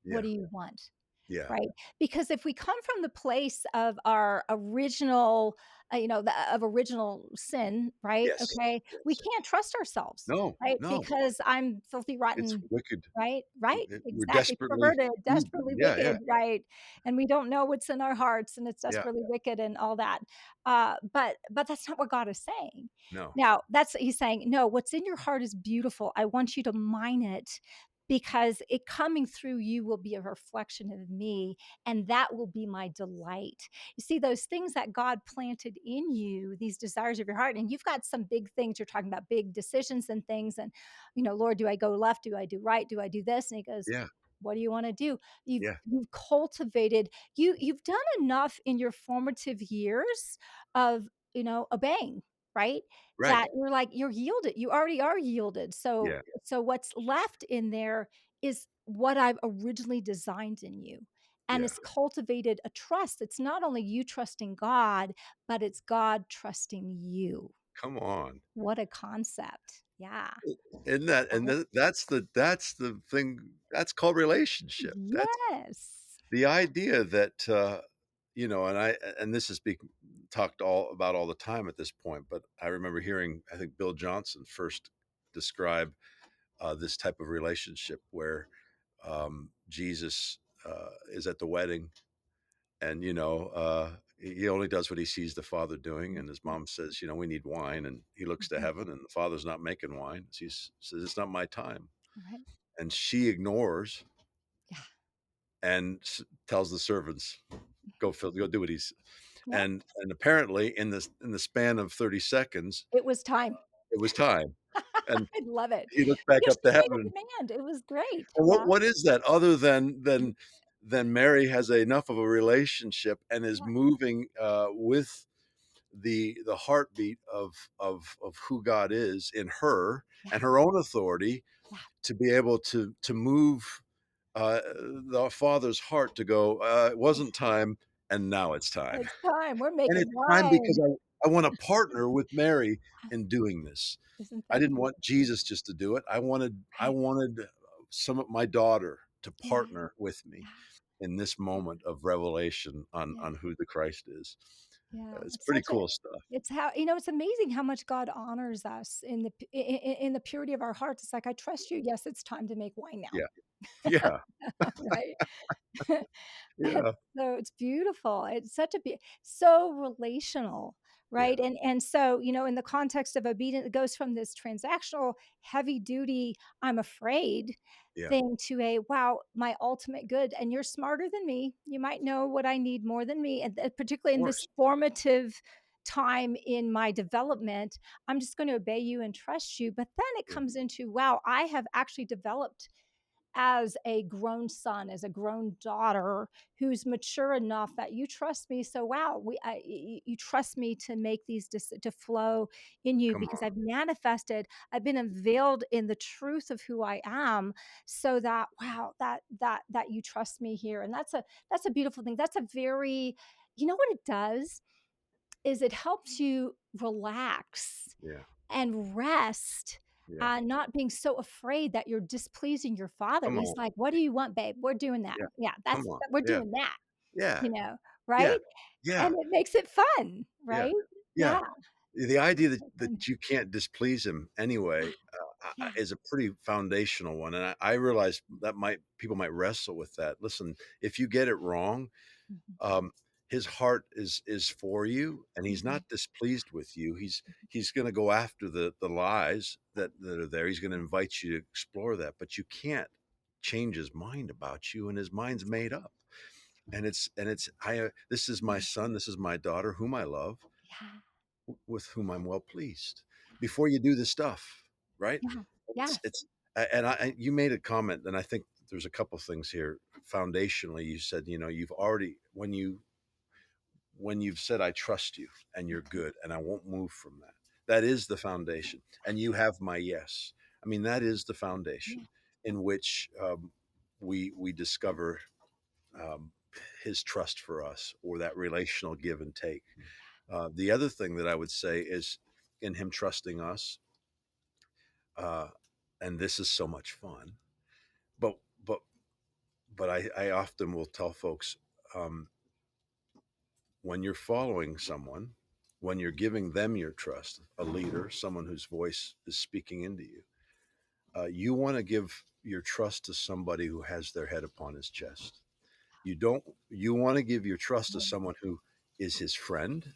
What Yeah. do you want?" Yeah. right? Because if we come from the place of our original, of original sin, right? Yes. Okay, we Yes. can't trust ourselves, No, right? no. Because I'm filthy, It's rotten, wicked. right? Right? We're Exactly. desperately Perverted, evil. desperately Yeah, yeah, wicked, right? And we don't know what's in our hearts, and it's yeah. desperately wicked and all that. But that's not what God is saying. No. Now, that's he's saying, no, what's in your heart is beautiful. I want you to mine it because it coming through you will be a reflection of me, and that will be my delight. You see, those things that God planted in you, these desires of your heart, and you've got some big things. You're talking about big decisions and things, and Lord, do I go left? Do I do right? Do I do this? And he goes, Yeah, what do you want to do? yeah. You've cultivated, you've done enough in your formative years of, obeying, right? Right. That you're like, you're yielded. You already are yielded. So Yeah, what's left in there is what I've originally designed in you. And yeah. it's cultivated a trust. It's not only you trusting God, but it's God trusting you. Come on. What a concept. Yeah. Isn't that and Right? that's the thing, that's called relationship. That's Yes. the idea that, and this is being talked all the time at this point, but I remember hearing, I think Bill Johnson first describe, this type of relationship where, Jesus, is at the wedding and, he only does what he sees the Father doing, and his mom says, "We need wine," and he looks to Mhm. heaven, and the Father's not making wine. He says, "It's not my time." Right. And she ignores Yeah. and tells the servants, go do what he's Yep. and apparently in the span of 30 seconds, It was time. it was time. And I love it. he looked back Because up to she made heaven, a demand. It was great. and Yeah. what is that other than Mary has enough of a relationship and is Yeah. moving, with the heartbeat of who God is in her Yeah. and her own authority Yeah. to be able to move, the Father's heart to go, "It wasn't time, and now it's time." It's time. We're And making it's time because wine. I wanna partner with Mary in doing this. Isn't I that didn't want beautiful? Jesus just to do it. I Right. wanted some of my daughter to Yeah. partner with me Yeah. in this Yeah. moment of revelation Yeah. on who the Christ is. Yeah. It's It's pretty such a cool stuff. it's how it's amazing how much God honors us in the in the purity of our hearts. It's like, I trust you. Yes, it's time to make wine now. Yeah. Yeah. Right? And Yeah. so it's beautiful. It's such a so relational, Yeah. right? And so, in the context of obedience, it goes from this transactional, heavy duty, I'm afraid Yeah. thing to a wow, my ultimate good. And you're smarter than me. You might know what I need more than me. And Of particularly in this course. formative time in my development, I'm just going to obey you and trust you. But then it Yeah. comes into wow, I have actually developed as a grown son, as a grown daughter who's mature enough that you trust me. So wow, you trust me to make these to flow in you Come because on. I've manifested, I've been unveiled in the truth of who I am, so that wow, that you trust me here, and that's a beautiful thing. That's a very, what it does is it helps you relax Yeah. and rest, Yeah. not being so afraid that you're displeasing your father. Come He's on. like, "What do you want, babe? We're doing that. Yeah. Yeah, Come on. we're Yeah. doing that," Yeah. Yeah. right? Yeah. And it makes it fun, Yeah. right? Yeah. Yeah. The idea It's that so fun. you can't displease him anyway, Yeah. is a pretty foundational one, and I realize that people might wrestle with that. Listen, if you get it wrong, Mhm, um, his heart is for you, and he's mhm, not displeased with you. He's gonna go after the lies that are there. He's gonna invite you to explore that, but you can't change his mind about you, and his mind's that's right. made up. And it's this is my Yeah. son, this is my daughter, whom I love, Yeah. with whom I'm well pleased. Before you do the stuff, right? Yeah. It's Yes. it's and you made a comment, and I think there's a couple things here. Foundationally, you said, you've already when you've said, "I trust you and you're Mhm. good and I won't move from that." That is the foundation. And you have my yes. I mean, that is the Yeah. foundation in which, we discover, um, his trust for us, or that relational give and take. The other thing that I would say is in him trusting us, uh, and this is so much fun, but but but I often will tell folks, um, when you're following someone, when you're giving them your trust, a leader, someone whose voice is speaking into you, you want to give your trust to somebody who has their head upon his chest. You don't. You want to give your trust to Mm, someone who is his friend,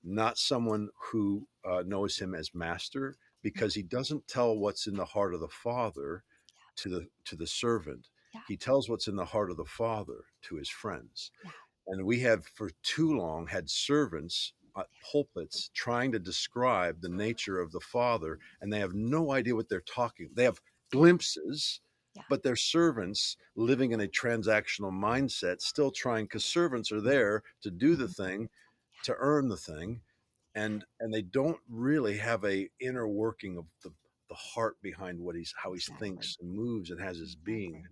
not someone who knows him as master, yeah, because he doesn't tell what's in the heart of the father to the servant. yeah, He tells what's in the heart of the father to his friends. yeah, And we have for too long had servants at pulpits trying to describe the nature of the Father, and they have no idea what they're talking. They have glimpses, yeah, but they're servants living in a transactional mindset, still trying, because servants are there to do the mhm, thing, to earn the thing, and they don't really have a inner working of the heart behind what he's how he exactly, thinks and moves and has his being. exactly,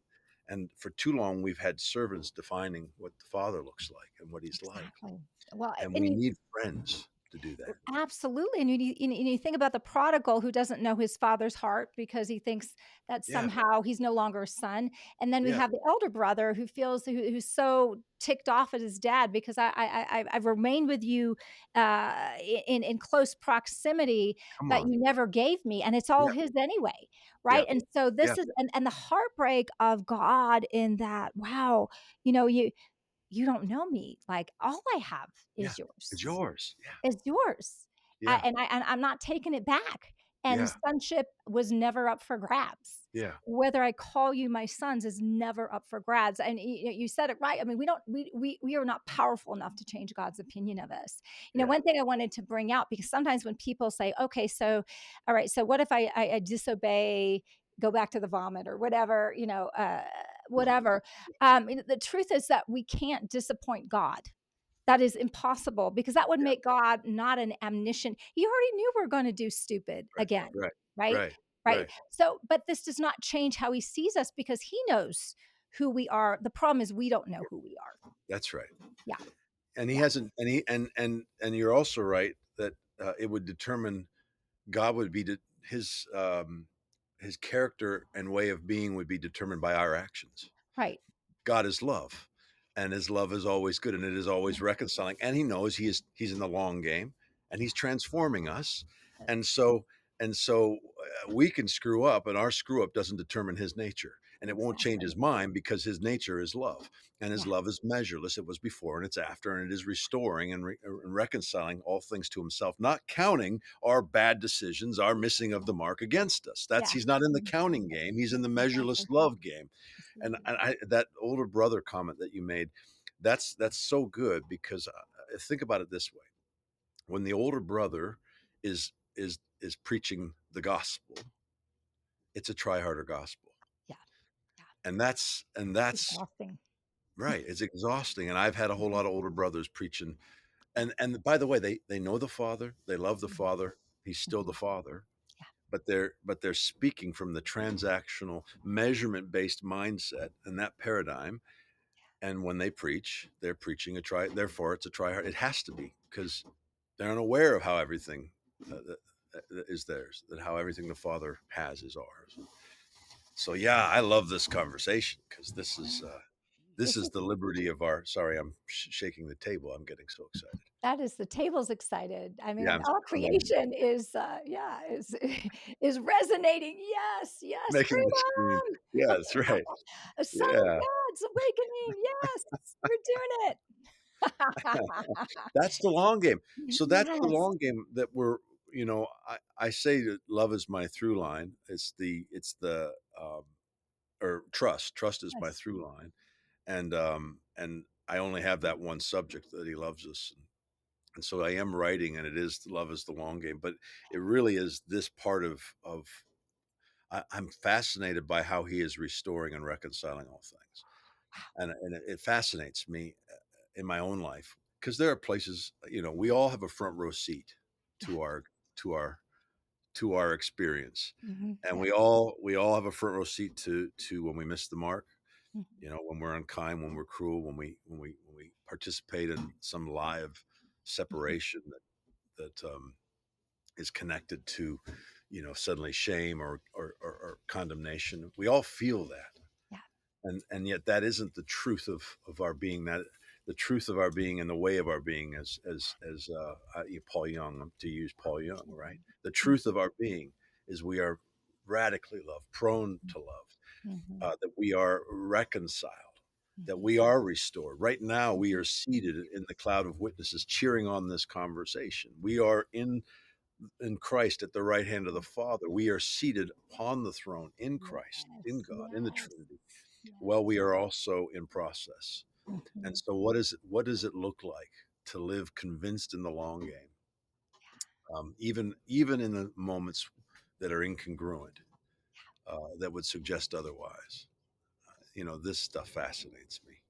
And for too long, we've had servants defining what the Father looks like and what he's like. exactly. Well, And and we you need friends to do that. absolutely, and you think about the prodigal who doesn't know his father's heart because he thinks that Yeah, somehow he's no longer a son, and then we yeah, have the elder brother who feels who's so ticked off at his dad because I've remained with you in close proximity, come but on. you never gave me, and it's all Yeah, his anyway, right? yeah, And so yeah, this is and the heartbreak of God in that, wow, you know, you don't know me, like all I have yeah. is It's yours. yours. It's yours. Yeah, And I'm not taking it back, and yeah, sonship was never up for grabs. yeah, Whether I call you my sons is never up for grabs, and you said it right. I mean, we are not powerful enough to change God's opinion of us. You know, yeah, one thing I wanted to bring out, because sometiime when people say, "Okay, so all right, so what if I disobey, go back to the vomit," or whatever, whatever. The truth is that we can't disappoint God. That is impossible because that would yeah. make God not an omniscient. He already knew we're gonna do stupid Right, again, right, right? right, Right? right. So, but this does not change how he sees us because he knows who we are. The problem is we don't know who we are. That's right. Yeah, And he yeah, hasn't, and he, and you're also right that it would determine God would be his character and way of being would be determined by our actions. right. God is love, and his love is always good, and it is Yeah, always reconciling. And he knows he's in the long game, and he's transforming us. yeah, And so we can screw up, and our screw up doesn't determine his nature, and it won't change exactly. his mind because his nature is love, and his Yeah, love is measureless. It was before and it's after, and it is restoring and reconciling all things to himself, not counting our bad decisions, our missing of the mark against us. That's yeah, He's not in the counting exactly, game; he's in the measureless exactly. love game. And Absolutely. that older brother comment that you made, that's so good because think about it this way: when the older brother is preaching the gospel, it's a try harder gospel, Yeah, yeah. and that's Exhausting. right. It's exhausting, and I've had a whole Mhm. lot of older brothers preaching, Yeah. and by the way, they know the Father, they love the Mhm, Father, he's still the mhm. Father, Yeah, but they're speaking from the transactional measurement based mindset and that paradigm. And when they preach, they're preaching a try. Therefore, it's a try hard. It has to be because they're unaware of how everything is theirs. That how everything the Father has is ours. So yeah, I love this conversation because yeah. this This is is the liberty of our. Sorry, I'm shaking the table. I'm getting so excited. that is the table's excited. I Yeah, mean, I'm all screaming, creation is, yeah, is is resonating. Yes, yes, making me scream. freedom! Yeah, that's right. A son of Yeah, God's awakening. Yes, we're doing it. that's the long game. So that's the Yes. long game that we're. I say that love is my through line. It's the or trust is my Yes. through line, and I only have that one subject that he loves us, and so I am writing, and it is love is the long game, but it really is this part of I'm fascinated by how he is restoring and reconciling all things, and it fascinates me in my own life because there are places, we all have a front row seat Yeah. to our to our experience, Mhm. and Yeah. we all have a front row seat to when we miss the mark, Mhm. when we're unkind, when we're cruel, when we participate in some lie of Mhm. separation that is connected to, suddenly shame or condemnation. We all feel that, Yeah. and yet that isn't the truth of our being. That the truth of our being and the way of our being, Paul Young, to use Paul Young, right? The truth of our being is we are radically loved, prone to love, Mhm. that we are reconciled, that Mhm. we are restored. Right now, we Mhm. are seated in the cloud of witnesses, cheering on this conversation. We are in Christ at the right hand of the Father. We are seated upon the throne in Christ, in Yes, God, in the yes, Trinity. Well, yes. we are also in process. And Mhm. so what does it look like to live convinced in the long game? Even in the moments that are incongruent, that would suggest otherwise. This stuff fascinates me.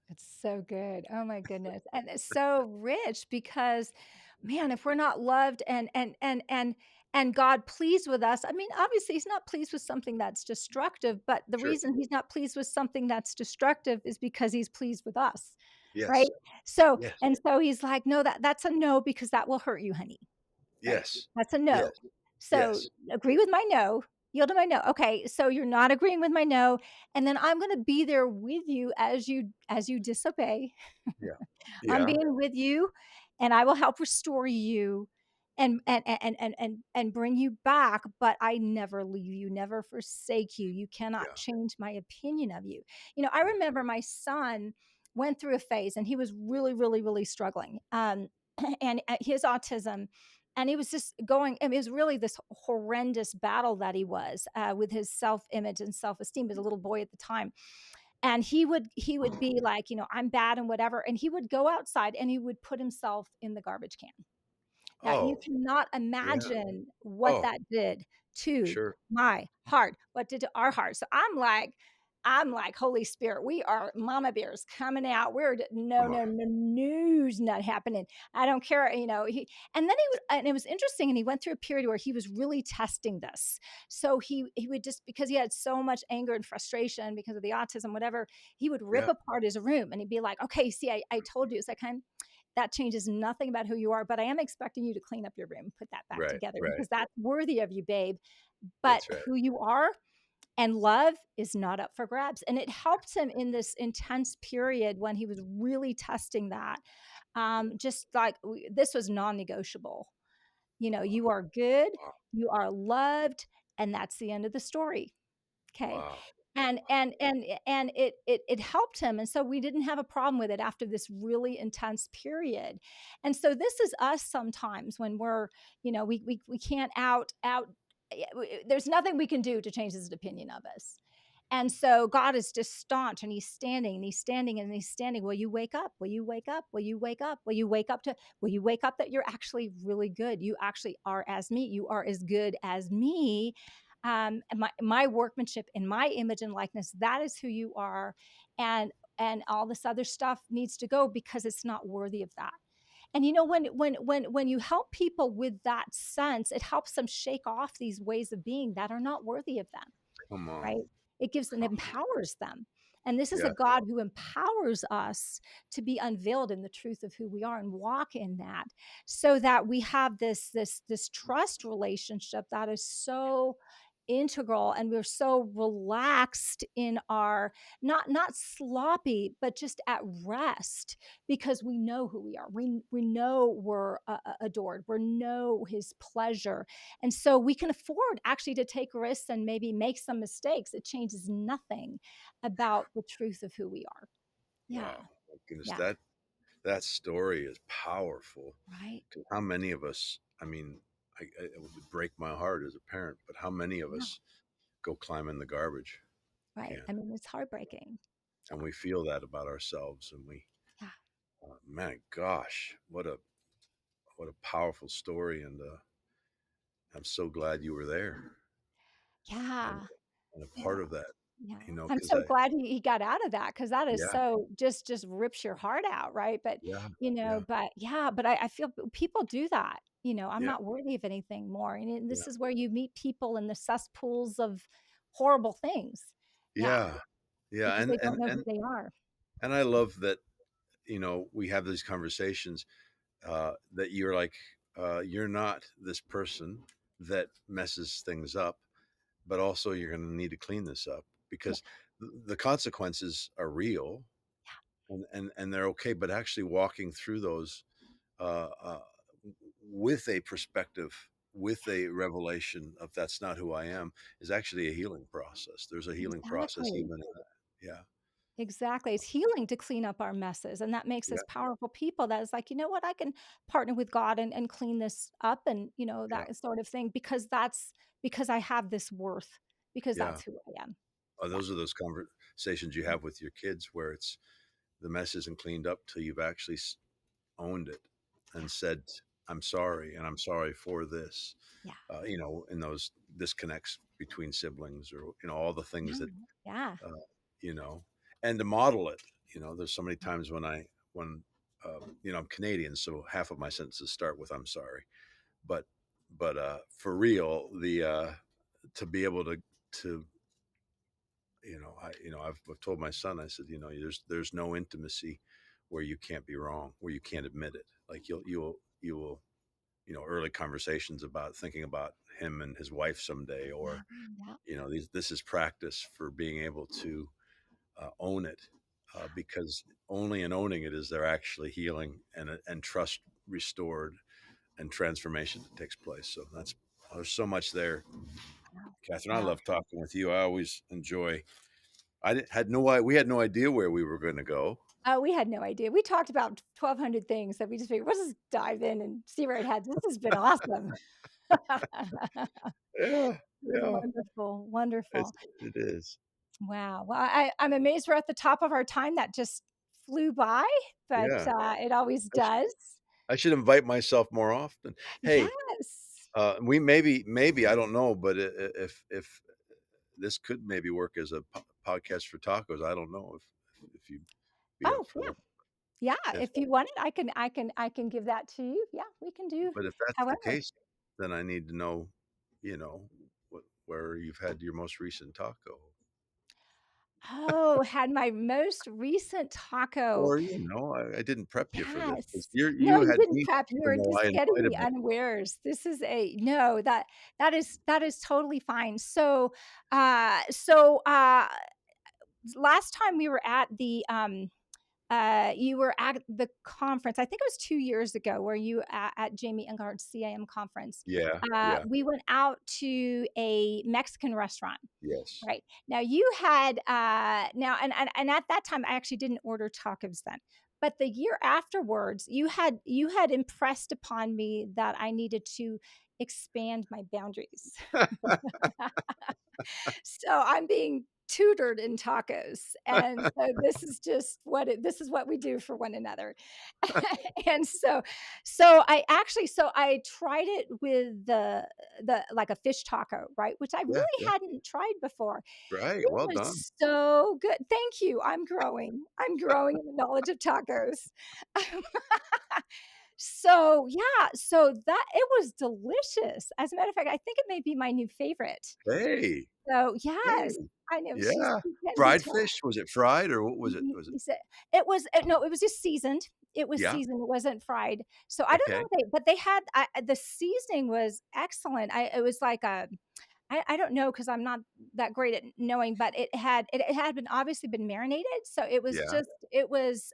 It's so good. Oh my goodness. And it's so rich because man, if we're not loved and God pleased with us, I mean, obviously he's not pleased with something that's destructive, but the Sure. reason he's not pleased with something that's destructive is because he's pleased with us. Right? Yes. So, Yes. and so he's like, no, that's a no because that will hurt you, honey. Right? Yes. That's a Yes. no. So Yes. agree with my no, yield to my no. Okay, so you're not agreeing with my no, and then I'm gonna be there with you as you disobey. Yeah. I'm Yeah. being with you, and I will help restore you and bring you back, but I never leave you, never forsake you. You cannot Yeah. change my opinion of you. I Yeah. remember my son went through a phase and he was really, really, really struggling. And his autism, and he was just going, I mean, it was really this horrendous battle that he was with his self-image and self-esteem as a little boy at the time. And he would be like, I'm bad and whatever, and he would go outside and he would put himself in the garbage can. Now, you Oh, cannot yeah. imagine what Oh, that did to sure. my heart, what did to our heart. So I'm like, Holy Spirit, we are mama bears coming out. No, Come on. no, no, news not happening. I don't care. And then and it was interesting. And he went through a period where he was really testing this. So he would just, because he had so much anger and frustration because of the autism, whatever, he would rip Yeah. apart his room and he'd be like, okay, see, I told you. It's like, that changes nothing about who you are, but I am expecting you to clean up your room, put that back Right. together Right. because that's worthy of you, babe. But That's right. who you are and love is not up for grabs. And it helped him in this intense period when he was really testing that. Just like this was non negotiable. You are good, Wow. you are loved, and that's the end of the story. Okay. Wow. And it helped him, and so we didn't have a problem with it after this really intense period. And so this is us sometimes when we're, we can't there's nothing we can do to change his opinion of us. And so God is just staunch and he's standing and he's standing and he's standing. Will you wake up? Will you wake up? Will you wake up? Will you wake up that you're actually really good? You actually are as me. You are as good as me. And my workmanship in my image and likeness, that is who you are. And all this other stuff needs to go because it's not worthy of that. And when you help people with that sense, it helps them shake off these ways of being that are not worthy of them, Come on. right? It gives and Come empowers them. And this is a Yeah. God who empowers us to be unveiled in the truth of who we are and walk in that, so that we have this trust relationship that is so integral, and we're so relaxed in our, not sloppy, but just at rest, because we know who we are. We know we're adored. We know his pleasure, and so we can afford actually to take risks and maybe make some mistakes. It changes nothing about the truth of who we are. Yeah. Wow. My goodness, Yeah. that story is powerful. Right. 'Cause how many of us, I mean, it would break my heart as a parent, but how many of Yeah. us go climb in the garbage Right. can? I mean, it's heartbreaking. And we feel that about ourselves. And Yeah. man, gosh, what a powerful story. And I'm so glad you were there and, Yeah. and a Yeah. part of that, Yeah. I'm because so glad he got out of that, because that is yeah, so just rips your heart out, right? But, yeah, yeah, but yeah, but I feel people do that. I'm yeah, not worthy of anything more. And yeah, this is where you meet people in the cesspools of horrible things. Yeah, yeah, yeah. because they don't know who they are. And I love that, we have these conversations, that you're like, you're not this person that messes things up, but also you're going to need to clean this up Yeah. because the consequences are real, and they're okay, but actually walking through those uh, uh, with a perspective, with a revelation of that's not who I am, is actually a healing process. There's a healing process Exactly. even in that. Yeah, Exactly. It's healing to clean up our messes, and that makes yeah, us powerful people that is like, "You know what? I can partner with God and clean this up," and, yeah, that sort of thing because I have this worth, because yeah. that's who I am. Yeah. Those are those conversations you have with your kids where it's the mess isn't cleaned up till you've actually owned it Yeah. and said, "I'm sorry, and I'm sorry for this." Yeah. In those disconnects between siblings, or all the things that No. Yeah. uh, you know, and to model it. There's so many times when I'm Canadian, so half of my sentences start with "I'm sorry," but for real, the to be able to I've told my son, I said, there's no intimacy where you can't be wrong, where you can't admit it. Like you will early conversations about thinking about him and his wife someday, Yeah. or Yeah. this is practice for being able to own it, because only in owning it is there actually healing and trust restored and transformation that takes place. So there's so much there, Wow. Catherine. I Wow. love talking with you. I always enjoy. We had no idea where we were going to go. Oh, we had no idea. We talked about 1,200 things that we just figured, "Let's just dive in and see where it heads." This has been awesome. Yeah, yeah, Wonderful, wonderful. it is. Wow. Well, I'm amazed we're at the top of our time. That just flew by, but, Yeah, it always I, sh- does. I should invite myself more often. Hey, Yes. we maybe I don't know, but if this could maybe work as a podcast for tacos. I don't know if you'd be up Oh, for yeah. that. Yeah, If if you want it, I can give that to you. Yeah, we can do But if that's the however. case, then I need to know, you know, where you've had your most recent taco, Oh, had my most recent taco. or I didn't prep you for this because Yes. No, you you had didn't me, prep. You even were though just I getting invited me myself. unawares. This is a no, that is totally fine. So, last time we were at you were at the conference. I think it was 2 years ago where you at Jamie Engart's CIM conference. Yeah, yeah, We went out to a Mexican restaurant. yes. Right. Now you had, now and at that time, I actually didn't order tacos then. But the year afterwards, you had impressed upon me that I needed to expand my boundaries. So I'm being tutored in tacos, and so this is what we do for one another. And so I tried it with the like a fish taco, right, which I Yeah, really yeah. hadn't tried before. Right. It Well done. was so good. Thank you. I'm growing in the knowledge of tacos. So, yeah, so that it was delicious. As a matter of fact, I think it may be my new favorite. Hey, So, hey. yes, I know she's Yeah. getting me Fried talking. fish? Was it fried or what was it? He Was it? he said it was no, it was just seasoned. It was Yeah. seasoned, it wasn't fried. So, I don't know Okay. if but they had the seasoning was excellent. It was like a I don't know because 'cause I'm not that great at knowing, but it had been obviously been marinated, so Yeah. it was,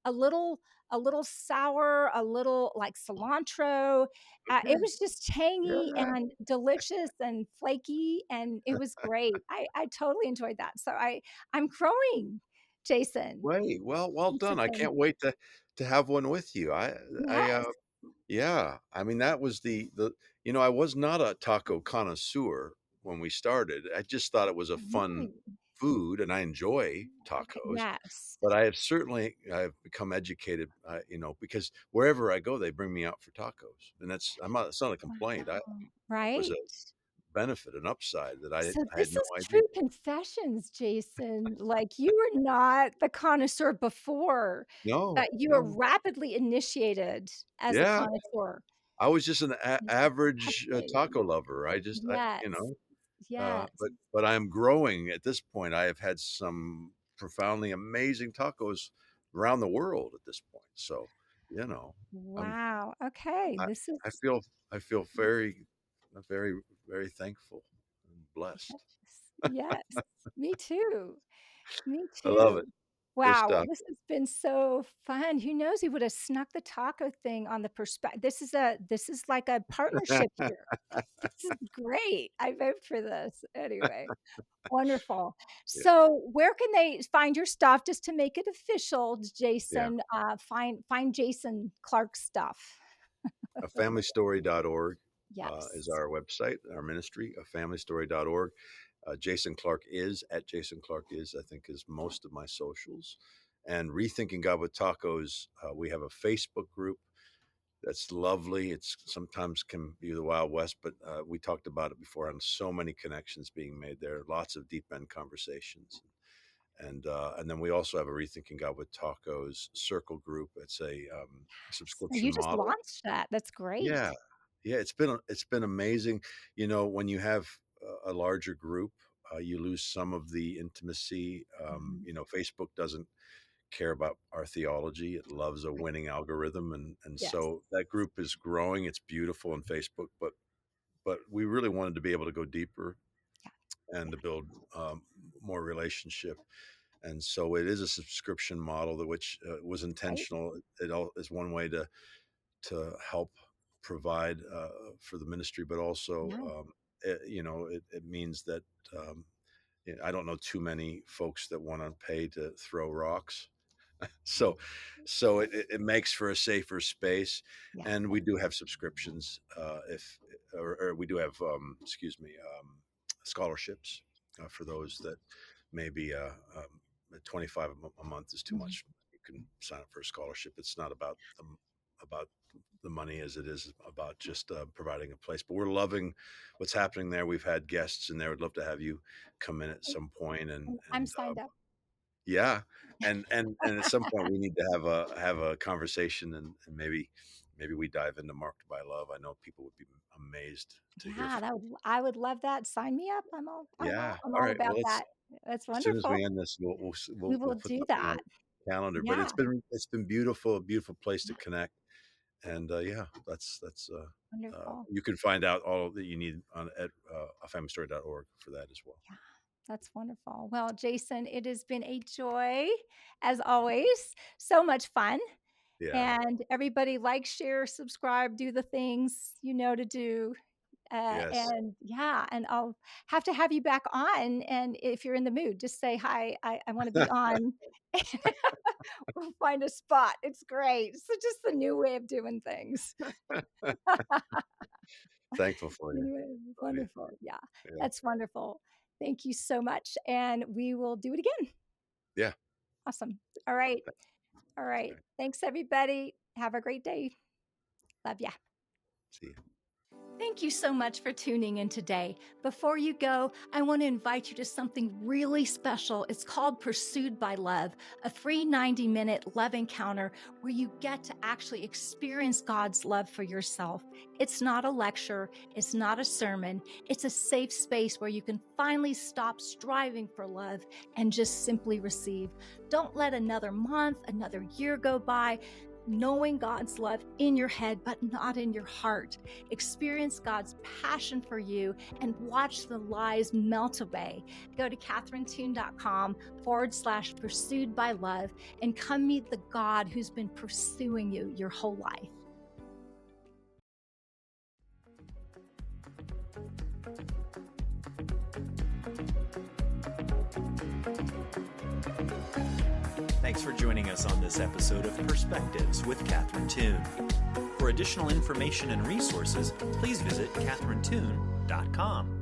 a little a little sour, a little, like, cilantro. It Okay. was just tangy Yeah. and delicious and flaky, and it was great. I totally enjoyed that. So I'm growing, Jason. Wait. Well Thanks done. I again. can't wait to have one with you. Yes. Yeah. I mean, that was I was not a taco connoisseur when we started. I just thought it was a fun Really? food, and I enjoy Okay, tacos. yes. But I've become educated, because wherever I go, they bring me out for tacos, and it's not a complaint. Wow. It was Right? a benefit, an upside that So I had this no is idea. true confessions, Jason. Like, you were not the connoisseur before, No, but you were no. rapidly initiated as a Yeah, connoisseur. I was just an This is average fascinating. taco lover. Yes. Yes. But I'm growing at this point. I have had some profoundly amazing tacos around the world at this point. So, you know, I'm Wow. Okay. I This is I feel very, very, very thankful and blessed. yes. Yes. Me too. Me I love too. it. Good Wow, well, stuff. this has been so fun. Who knows? We would have snuck the taco thing on the this is like a partnership here. This is great. I vote for this. Anyway, wonderful. Yeah, So, where can they find your stuff just to make it official, yeah. Jason? Find Jason Clark's stuff. Familystory.org is Yes. our website, our ministry, familystory.org. Jason Clark is at Jason Clark is, I think, is most of my socials. And Rethinking God with Tacos, we have a Facebook group that's lovely. It's sometimes can be the Wild West, but we talked about it before, and so many connections being made there, lots of deep end conversations. And then we also have a Rethinking God with Tacos circle group. It's a So subscription you just model. launched that. That's great. Yeah. Yeah, it's been amazing. When you have a larger group, you lose some of the intimacy. Mhm. Facebook doesn't care about our theology. It loves a winning algorithm, and Yes. so that group is growing. It's beautiful on Facebook, but we really wanted to be able to go deeper Yeah. and Yeah. to build more relationship. And so it is a subscription model that which was Right? intentional. It all is one way to help provide for the ministry, but also, Yeah. it means that I don't know too many folks that want to pay to throw rocks. So, it makes for a safer space, Yeah. and we do have subscriptions. If or we do have, excuse me, scholarships for those that maybe 25 a month is too Mhm. much. You can sign up for a scholarship. It's not about the money as it is about just providing a place. But we're loving what's happening there. We've had guests in there. We'd love to have you come in at some point I'm and signed up. yeah, and at some point we need to have a conversation and maybe we dive into Marked by Love. I know people would be amazed to hear Yeah, from. I would love that. Sign me up. Yeah. I'm All all right. Well, about let's that. That's as soon as wonderful. we end this, We will we'll put do something on that. the calendar. But Yeah. it's been beautiful, a beautiful place to Yeah. connect. And yeah, that's Wonderful. you can find out all that you need on at afamilystory.org for that as well. Yeah. That's wonderful. Well, Jason, it has been a joy as always. So much fun. Yeah. And everybody like, share, subscribe, do the things you know to do. Yes. And yeah, and I'll have to have you back on. And if you're in the mood, just say hi. I want to be on. We'll find a spot. It's great. So just the new way of doing things. Thankful for you. Anyway, Love you. wonderful. Yeah, Yeah. that's wonderful. Thank you so much. And we will do it again. Yeah. Awesome. All right. All right. Okay. Thanks, everybody. Have a great day. Love ya. See you. Thank you so much for tuning in today. Before you go, I want to invite you to something really special. It's called Pursued by Love, a free 90-minute love encounter where you get to actually experience God's love for yourself. It's not a lecture, it's not a sermon. It's a safe space where you can finally stop striving for love and just simply receive. Don't let another month, another year go by knowing God's love in your head, but not in your heart. Experience God's passion for you and watch the lies melt away. Go to catherinetoon.com/pursued by love and come meet the God who's been pursuing you your whole life. Thanks for joining us on this episode of Perspectives with Catherine Toon. For additional information and resources, please visit catherinetoon.com.